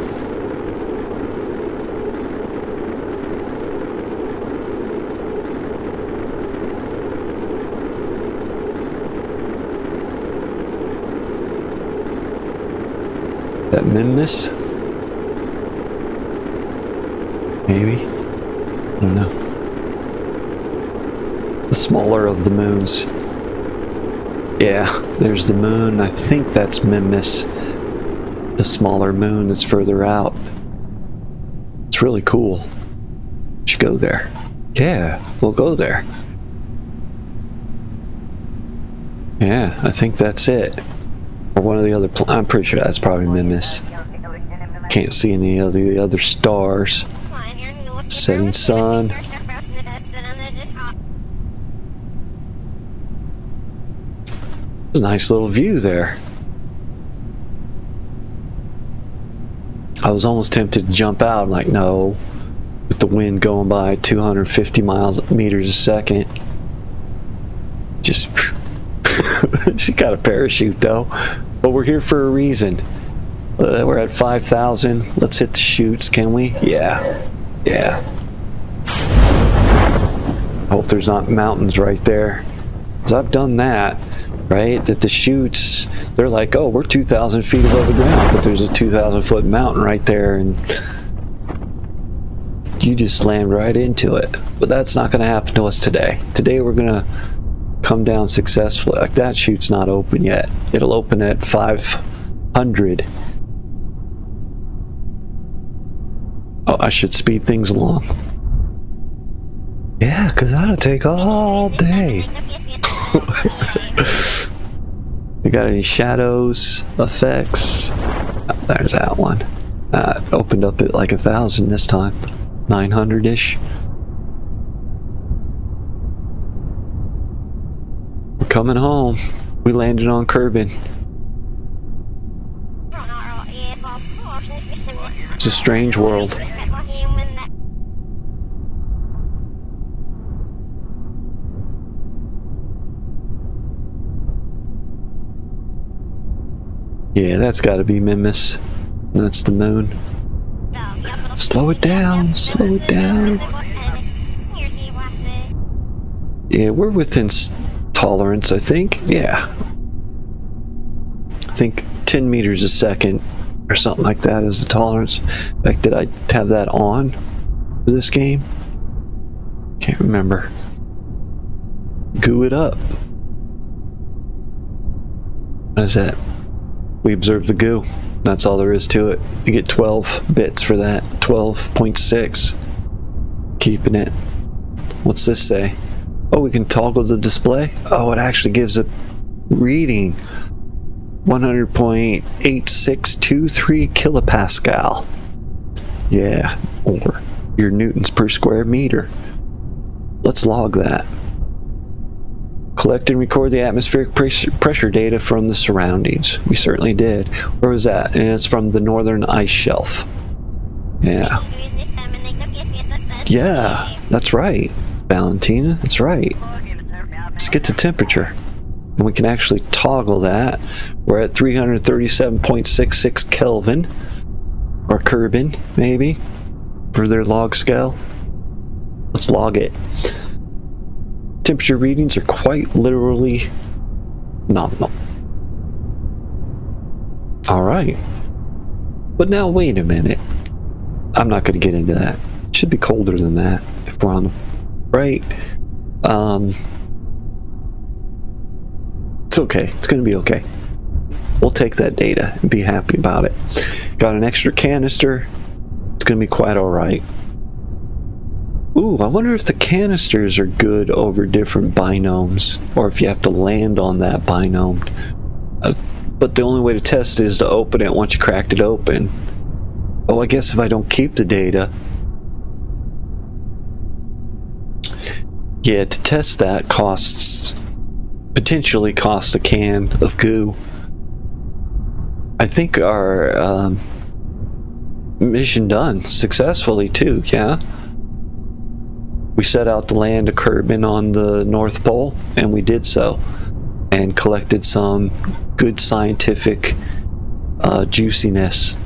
That Mimus? Maybe? I don't know. The smaller of the moons. Yeah, there's the moon. I think that's Mimus. The smaller moon that's further out. It's really cool. We should go there. Yeah, we'll go there. Yeah, I think that's it. Or one of the other I'm pretty sure that's probably Mimus. Can't see any of the other stars. Setting sun. A nice little view there. I was almost tempted to jump out. I'm like, no. With the wind going by 250 meters a second. Just... She got a parachute though. But we're here for a reason. We're at 5,000. Let's hit the chutes, can we? Yeah. Yeah. I hope there's not mountains right there. Because I've done that, right? That the chutes, they're like, oh, we're 2,000 feet above the ground, but there's a 2,000 foot mountain right there, and you just slammed right into it. But that's not going to happen to us today. Today we're going to come down successfully. Like, that chute's not open yet. It'll open at 500. Oh, I should speed things along. Yeah, because that'll take all day. You got any shadows, effects? Oh, there's that one. Opened up at like 1,000 this time. 900-ish. We're coming home. We landed on Kerbal. It's a strange world. Yeah, that's got to be Mimas. That's the moon. Slow it down, slow it down. Yeah, we're within tolerance, I think. Yeah. I think 10 meters a second or something like that is the tolerance. In fact, did I have that on for this game? Can't remember. Goo it up. What is that? We observe the goo. That's all there is to it. You get 12 bits for that. 12.6. Keeping it. What's this say? Oh, we can toggle the display? Oh, it actually gives a reading. 100.8623 kilopascal. Yeah, or your newtons per square meter. Let's log that. Collect and record the atmospheric pressure data from the surroundings. We certainly did. Where was that? And it's from the northern ice shelf. Yeah. Yeah, that's right, Valentina. That's right. Let's get the temperature. And we can actually toggle that. We're at 337.66 Kelvin. Or Kerbal, maybe, for their log scale. Let's log it. Temperature readings are quite literally nominal. Alright. But now wait a minute. I'm not going to get into that. It should be colder than that if we're on the right. It's okay. It's going to be okay. We'll take that data and be happy about it. Got an extra canister. It's going to be quite alright. Ooh, I wonder if the canisters are good over different binomes, or if you have to land on that binome. But the only way to test it is to open it once you cracked it open. Oh, I guess if I don't keep the data. Yeah, to test that potentially costs a can of goo. I think our mission done successfully too, yeah? We set out to land a Kerbal on the North Pole, and we did so, and collected some good scientific juiciness.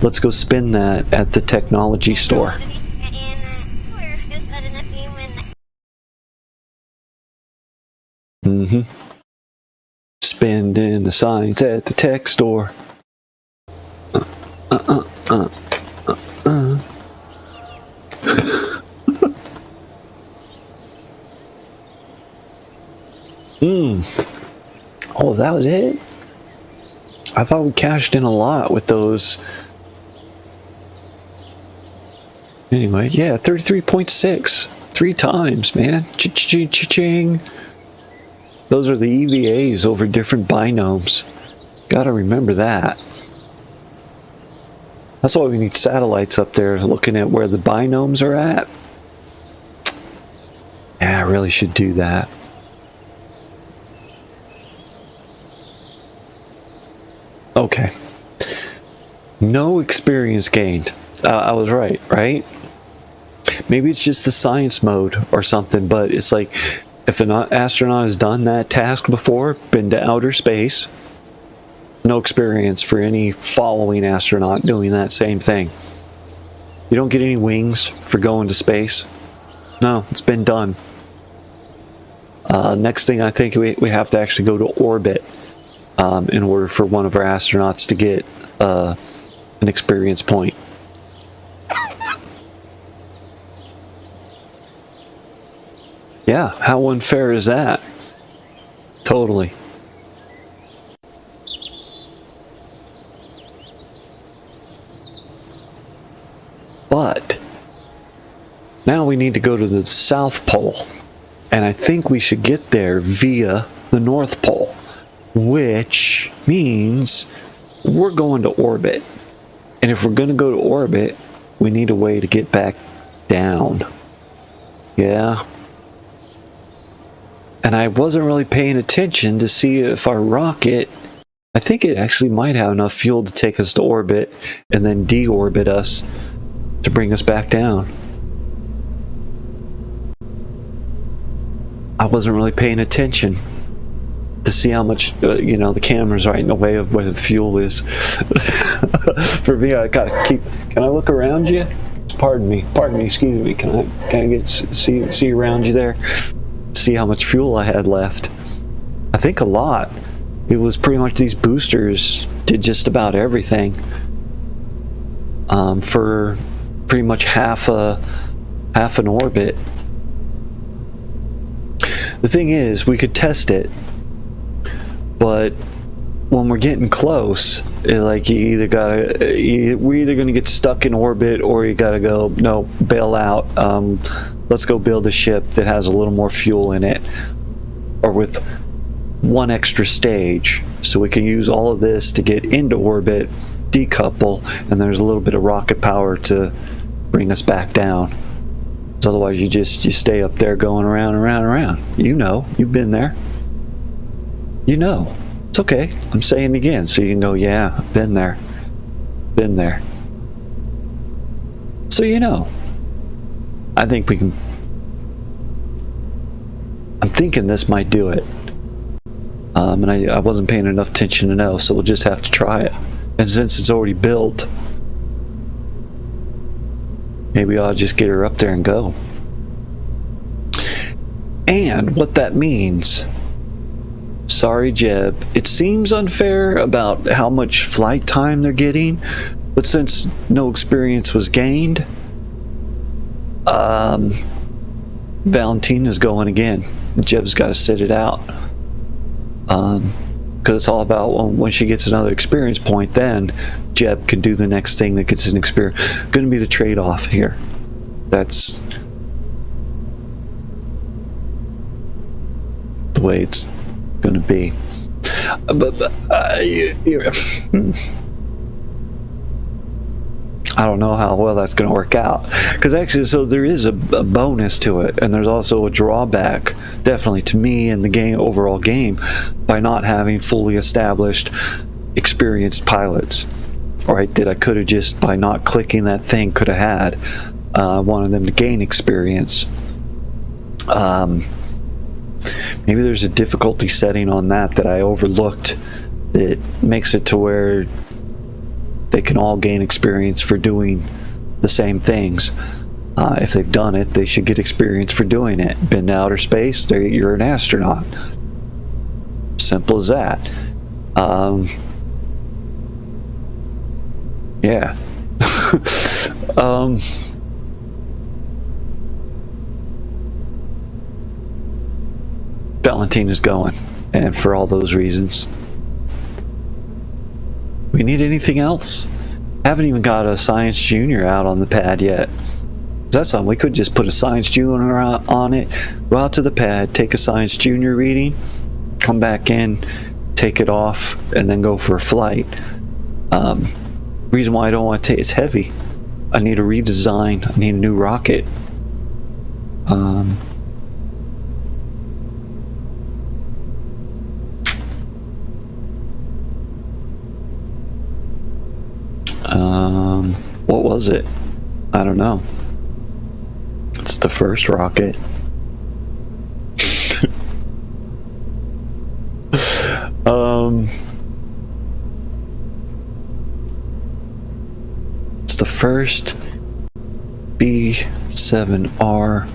Let's go spin that at the technology store. Spending the science at the tech store. Oh, that was it? I thought we cashed in a lot with those. Anyway, yeah, 33.6. 3 times, man. Cha-ching. Those are the EVAs over different binomes. Gotta remember that. That's why we need satellites up there looking at where the binomes are at. Yeah, I really should do that. Okay. No experience gained. I was right, right? Maybe it's just the science mode or something, but it's like if an astronaut has done that task before, been to outer space, no experience for any following astronaut doing that same thing. You don't get any wings for going to space. No, it's been done. Next thing, I think we have to actually go to orbit in order for one of our astronauts to get an experience point. Yeah, how unfair is that? Totally. But now we need to go to the South Pole. And I think we should get there via the North Pole, which means we're going to orbit. And if we're going to go to orbit, we need a way to get back down. Yeah. And I wasn't really paying attention to see if our rocket, I think it actually might have enough fuel to take us to orbit and then deorbit us to bring us back down. I wasn't really paying attention to see how much, the camera's right in the way of where the fuel is. For me, I gotta keep. Can I look around you? Pardon me. Excuse me. Can I get see around you there? See how much fuel I had left. I think a lot. It was pretty much these boosters did just about everything. For pretty much half an orbit. The thing is, we could test it, but when we're getting close, we're either going to get stuck in orbit, or you gotta go, no, bail out. Let's go build a ship that has a little more fuel in it, or with one extra stage, so we can use all of this to get into orbit, decouple, and there's a little bit of rocket power to bring us back down. So otherwise, you stay up there going around and around and around. You've been there. It's okay. I'm saying it again, so you can go, yeah, been there. So I think we can. I'm thinking this might do it. And I wasn't paying enough attention to know, so we'll just have to try it. And since it's already built, maybe I'll just get her up there and go. And what that means, sorry Jeb, it seems unfair about how much flight time they're getting, but since no experience was gained, Valentina's going again. Jeb's got to sit it out. Because it's all about when she gets another experience point, then Jeb can do the next thing that gets an experience. Going to be the trade-off here. That's the way it's going to be. I don't know how well that's going to work out, because actually, so there is a bonus to it, and there's also a drawback, definitely to me in the overall game, by not having fully established, experienced pilots. Right? That I could have just, by not clicking that thing, could have had. Wanted them to gain experience. Maybe there's a difficulty setting on that I overlooked that makes it to where they can all gain experience for doing the same things. If they've done it, they should get experience for doing it. Been to outer space, you're an astronaut. Simple as that. Yeah. Valentina's going, and for all those reasons. We need anything else? Haven't even got a Science Junior out on the pad yet. That's something we could just put a Science Junior on it, go out to the pad, take a Science Junior reading, come back in, take it off, and then go for a flight. Reason why I don't want to take it's heavy. I need a redesign. I need a new rocket. What was it? I don't know. It's the first rocket. It's the first B7R12.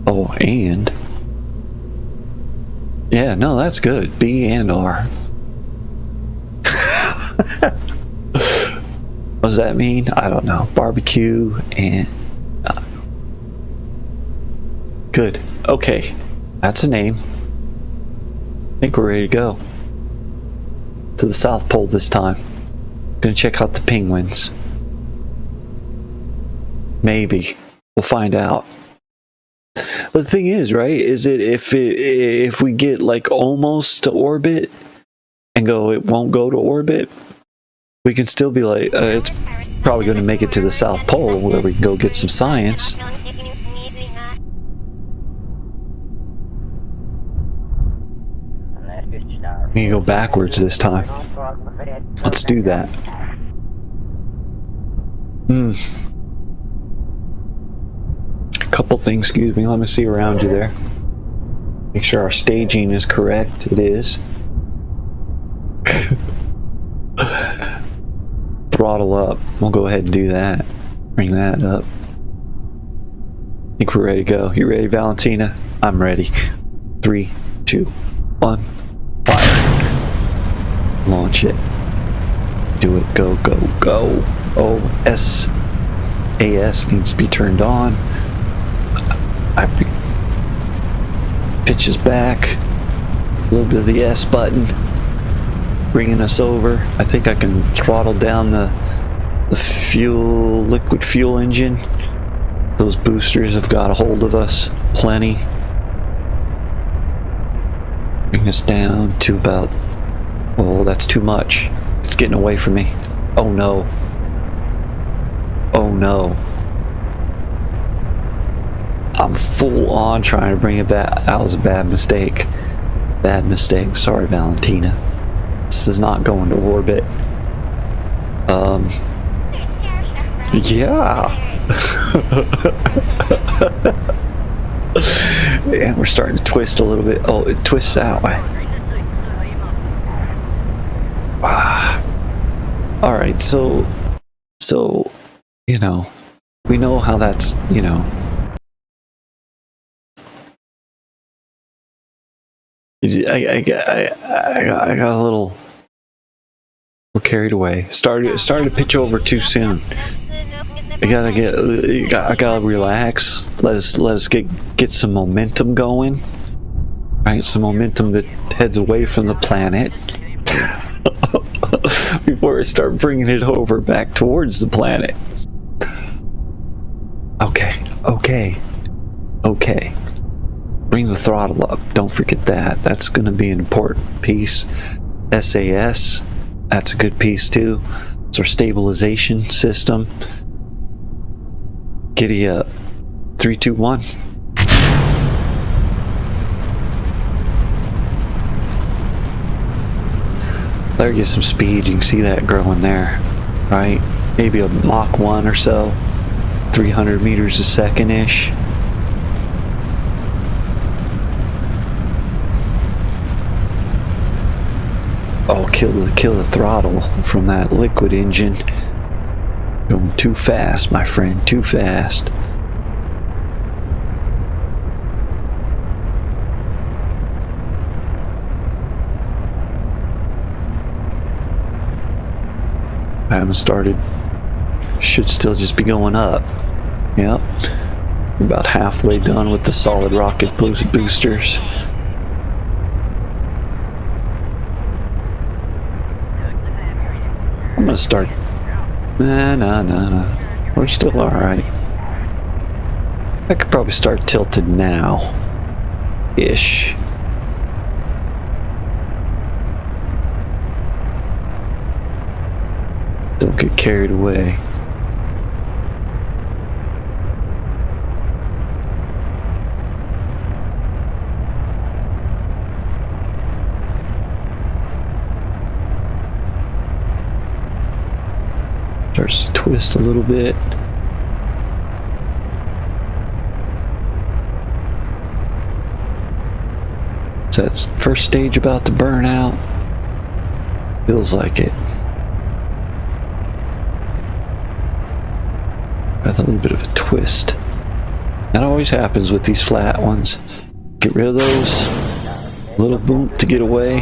Oh, and yeah, no, that's good. B and R. What does that mean? I don't know. Barbecue and good. Okay, that's a name. I think we're ready to go to the South Pole this time. Gonna check out the penguins. Maybe we'll find out. But the thing is, right? Is it if we get like almost to orbit and it won't go to orbit, we can still be like, it's probably going to make it to the South Pole where we can go get some science. We can go backwards this time. Let's do that. Couple things, excuse me. Let me see around you there. Make sure our staging is correct. It is. Throttle up. We'll go ahead and do that. Bring that up. I think we're ready to go. You ready, Valentina? I'm ready. 3, 2, 1. Fire. Launch it. Do it. Go, go, go. Oh, SAS needs to be turned on. Pitches back. A little bit of the S button. Bringing us over. I think I can throttle down the liquid fuel engine. Those boosters have got a hold of us plenty. Bring us down to about, oh, that's too much. It's getting away from me. Oh no. Oh no. I'm full on trying to bring it back. That was a bad mistake. Bad mistake. Sorry, Valentina. This is not going to orbit. Yeah. And we're starting to twist a little bit. Oh, it twists that way. All right, so you know, we know how that's, you know. I got a little carried away. Started to pitch over too soon. I gotta relax. Let us get some momentum going. Right, some momentum that heads away from the planet before I start bringing it over back towards the planet. Okay. Bring the throttle up. Don't forget that. That's going to be an important piece. SAS, that's a good piece too. It's our stabilization system. Giddy up. 3, 2, 1. Let her get some speed. You can see that growing there, right? Maybe a Mach 1 or so. 300 meters a second-ish. Oh, kill the throttle from that liquid engine. Going too fast, my friend, too fast. I haven't started. Should still just be going up. Yep. About halfway done with the solid rocket boosters. I'm gonna start. Nah. We're still alright. I could probably start tilted now. Ish. Don't get carried away. Starts to twist a little bit. So that's first stage about to burn out. Feels like it. Got a little bit of a twist. That always happens with these flat ones. Get rid of those. Little boom to get away.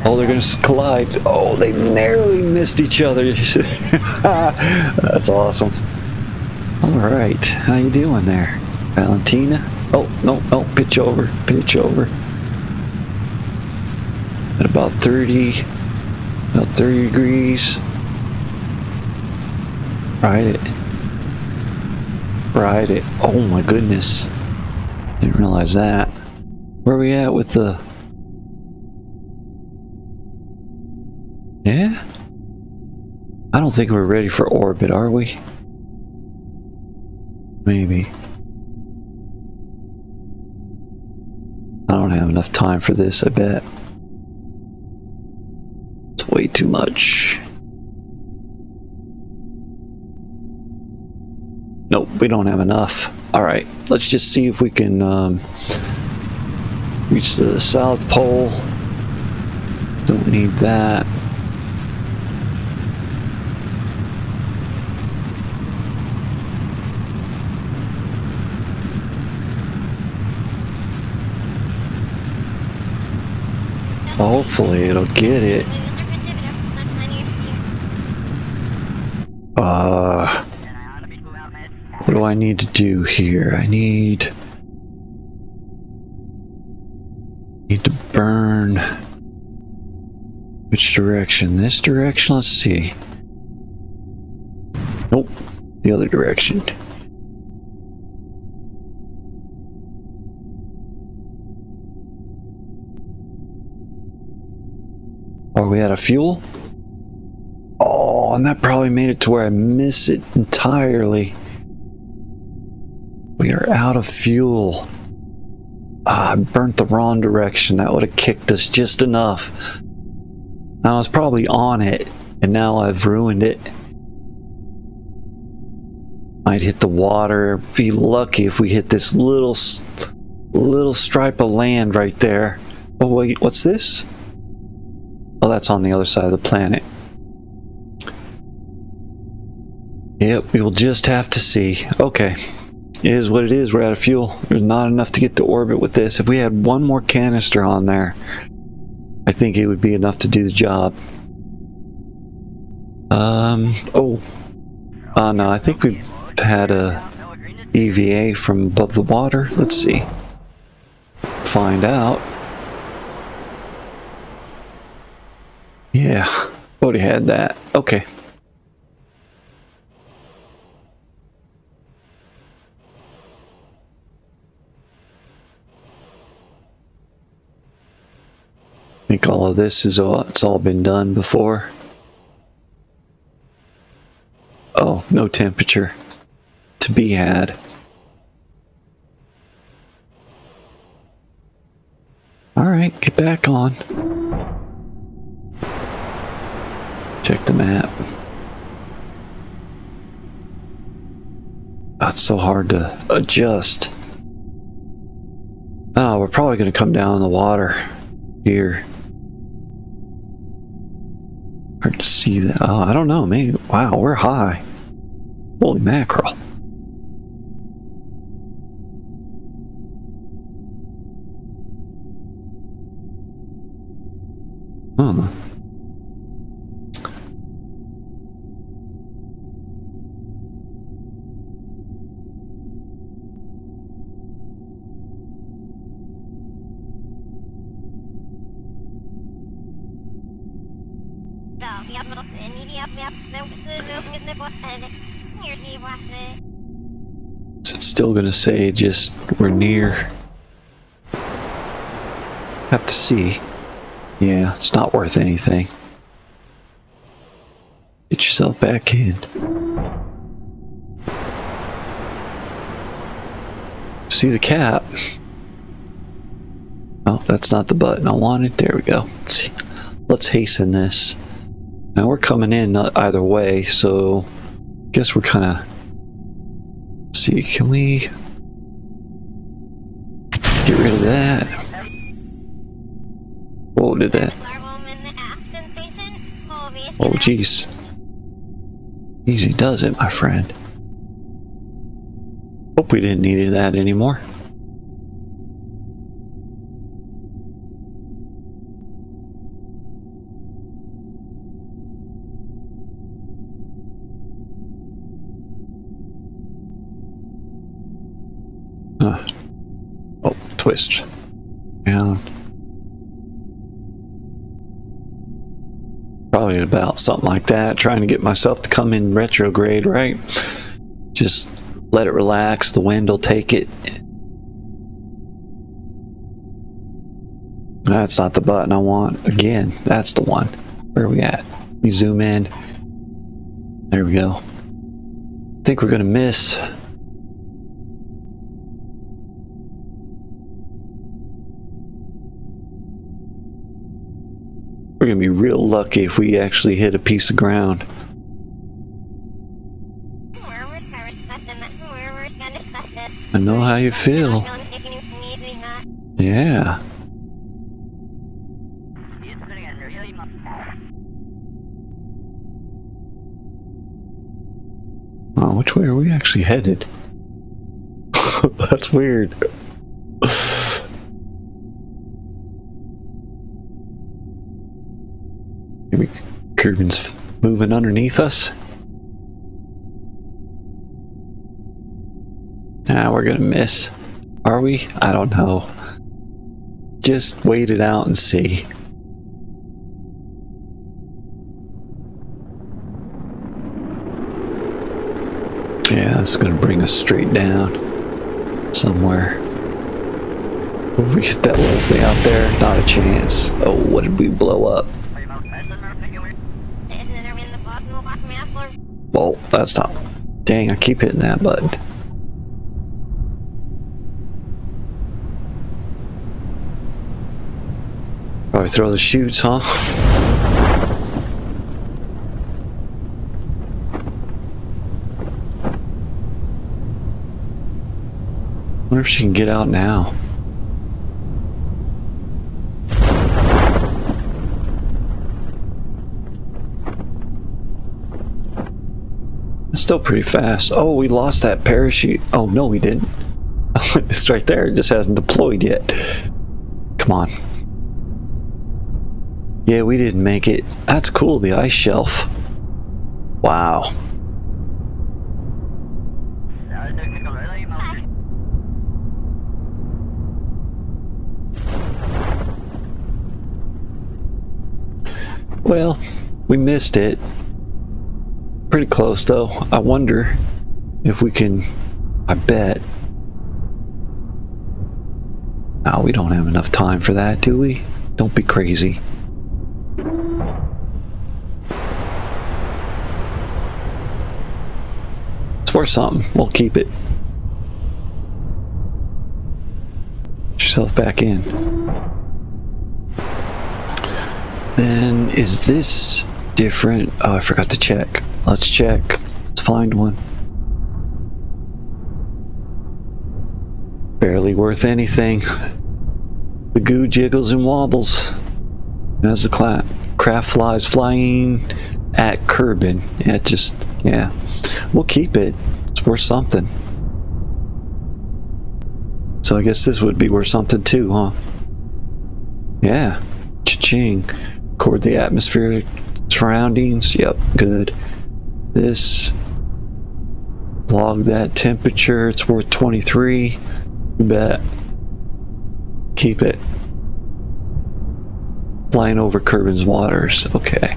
Oh, they're gonna collide. Oh, they narrowly missed each other. That's awesome. All right, how you doing there, Valentina? Oh, no, pitch over. At about 30 degrees. Ride it. Oh my goodness. Didn't realize that. Where are we at with the... Yeah? I don't think we're ready for orbit, are we? Maybe. I don't have enough time for this, I bet. It's way too much. Nope, we don't have enough. Alright, let's just see if we can reach the South Pole. Don't need that. Hopefully it'll get it. What do I need to do here? I need to burn. Which direction? This direction? Let's see. Nope, the other direction. Are we out of fuel? Oh, and that probably made it to where I miss it entirely. We are out of fuel. I burnt the wrong direction. That would have kicked us just enough. I was probably on it, and now I've ruined it. Might hit the water. Be lucky if we hit this little stripe of land right there. Oh wait, what's this? Oh, that's on the other side of the planet. Yep, we will just have to see. Okay. It is what it is. We're out of fuel. There's not enough to get to orbit with this. If we had one more canister on there, I think it would be enough to do the job. Oh no, I think we've had a EVA from above the water. Let's see. Find out. Yeah, already had that. Okay. I think all of this is it's all been done before. Oh, no temperature to be had. Alright, get back on. Check the map. That's so hard to adjust. Oh, we're probably going to come down in the water here. Hard to see that. Oh, I don't know. Maybe. Wow, we're high. Holy mackerel. Huh. It's still gonna say just we're near. Have to see. Yeah, it's not worth anything. Get yourself back in. See the cap. Oh, that's not the button I wanted. There we go. Let's see. Let's hasten this. Now we're coming in either way, so I guess we're kind of... See, can we get rid of that? Whoa, did that? Oh, jeez. Easy does it, my friend. Hope we didn't need that anymore. Oh, twist. Down. Probably about something like that. Trying to get myself to come in retrograde, right? Just let it relax. The wind will take it. That's not the button I want. Again, that's the one. Where are we at? We zoom in. There we go. I think we're going to miss. We're going to be real lucky if we actually hit a piece of ground. I know how you feel. Yeah. Oh, which way are we actually headed? That's weird. Maybe Kerbin's moving underneath us. Nah, we're gonna miss. Are we? I don't know. Just wait it out and see. Yeah, that's gonna bring us straight down somewhere. If we get that little thing out there, not a chance. Oh, what did we blow up? Well, that's not... Dang, I keep hitting that button. Probably throw the chutes, huh? Wonder if she can get out now. It's still pretty fast. Oh, we lost that parachute. Oh, no, we didn't. It's right there. It just hasn't deployed yet. Come on. Yeah, we didn't make it. That's cool, the ice shelf. Wow. Well, we missed it. Pretty close, though. I wonder if we can... I bet. No, we don't have enough time for that, do we? Don't be crazy. It's worth something. We'll keep it. Get yourself back in. Then, is this different? Oh, I forgot to check. Let's check. Let's find one. Barely worth anything. The goo jiggles and wobbles as the craft flies flying at Kerbal. Yeah, just, yeah. We'll keep it. It's worth something. So I guess this would be worth something too, huh? Yeah. Cha-ching. Record the atmospheric surroundings. Yep, good. This. Log that temperature. It's worth 23. You bet. Keep it. Flying over Kerbal's waters. Okay.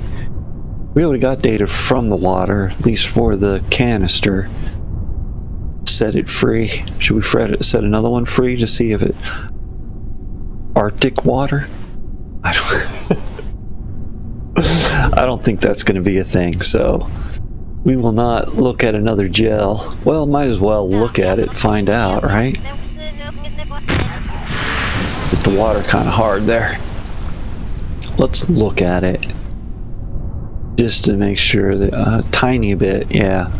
We already got data from the water, at least for the canister. Set it free. Should we set another one free to see if it... Arctic water? I don't... I don't think that's going to be a thing, so... We will not look at another gel. Well, might as well look at it, find out, right? Hit the water kind of hard there. Let's look at it. just to make sure that a tiny bit, yeah,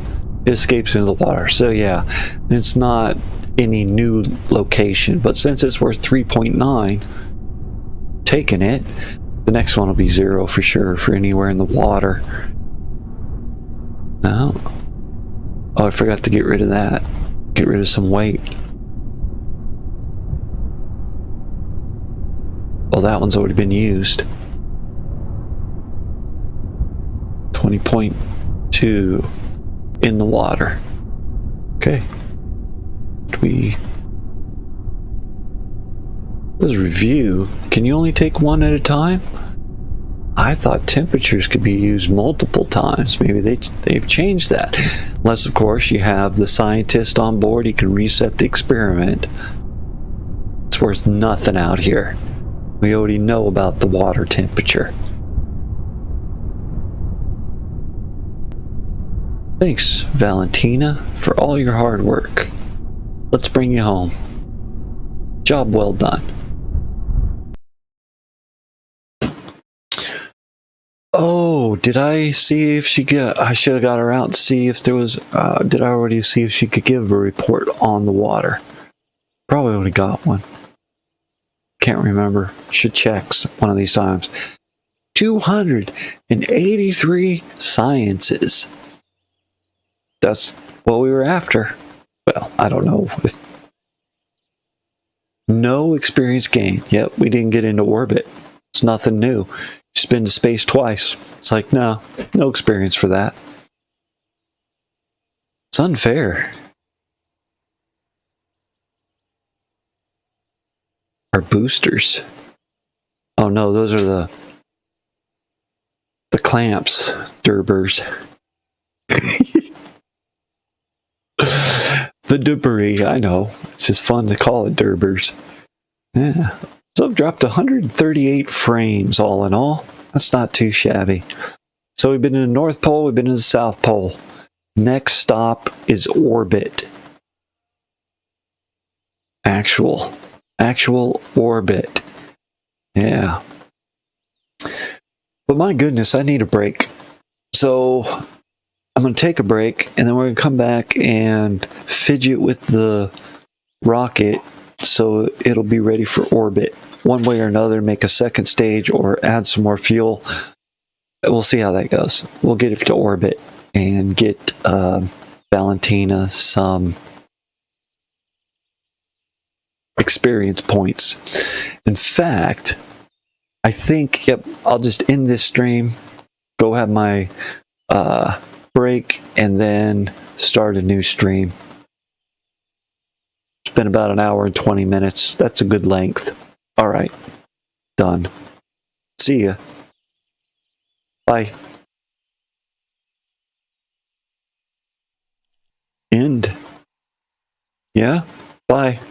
it escapes into the water. So yeah, it's not any new location, but since it's worth 3.9, taking it. The next one will be 0 for sure for anywhere in the water. No. Oh, I forgot to get rid of that. Get rid of some weight. Well, that one's already been used. 20.2 in the water. Okay. Let's review. Can you only take one at a time? I thought temperatures could be used multiple times. Maybe they've changed that. Unless, of course, you have the scientist on board. He can reset the experiment. It's worth nothing out here. We already know about the water temperature. Thanks, Valentina, for all your hard work. Let's bring you home. Job well done. Oh, did I see if she I should have got her out to see if there was, did I already see if she could give a report on the water? Probably already got one. Can't remember. Should check one of these times. 283 sciences. That's what we were after. Well, I don't know if... No experience gained. Yep, we didn't get into orbit. It's nothing new. Just been to space twice. It's like, no experience for that. It's unfair. Our boosters. Oh no, those are the clamps, Durbers. The debris, I know. It's just fun to call it Durbers. Yeah. So I've dropped 138 frames all in all. That's not too shabby. So we've been in the North Pole, we've been in the South Pole. Next stop is orbit. Actual orbit. Yeah. But my goodness, I need a break. So I'm going to take a break, and then we're going to come back and fidget with the rocket so it'll be ready for orbit. One way or another, make a second stage or add some more fuel. We'll see how that goes. We'll get it to orbit and get Valentina some experience points. In fact, I think, yep, I'll just end this stream, go have my break, and then start a new stream. It's been about an hour and 20 minutes. That's a good length. All right, done. See ya. Bye. End. Yeah? Bye.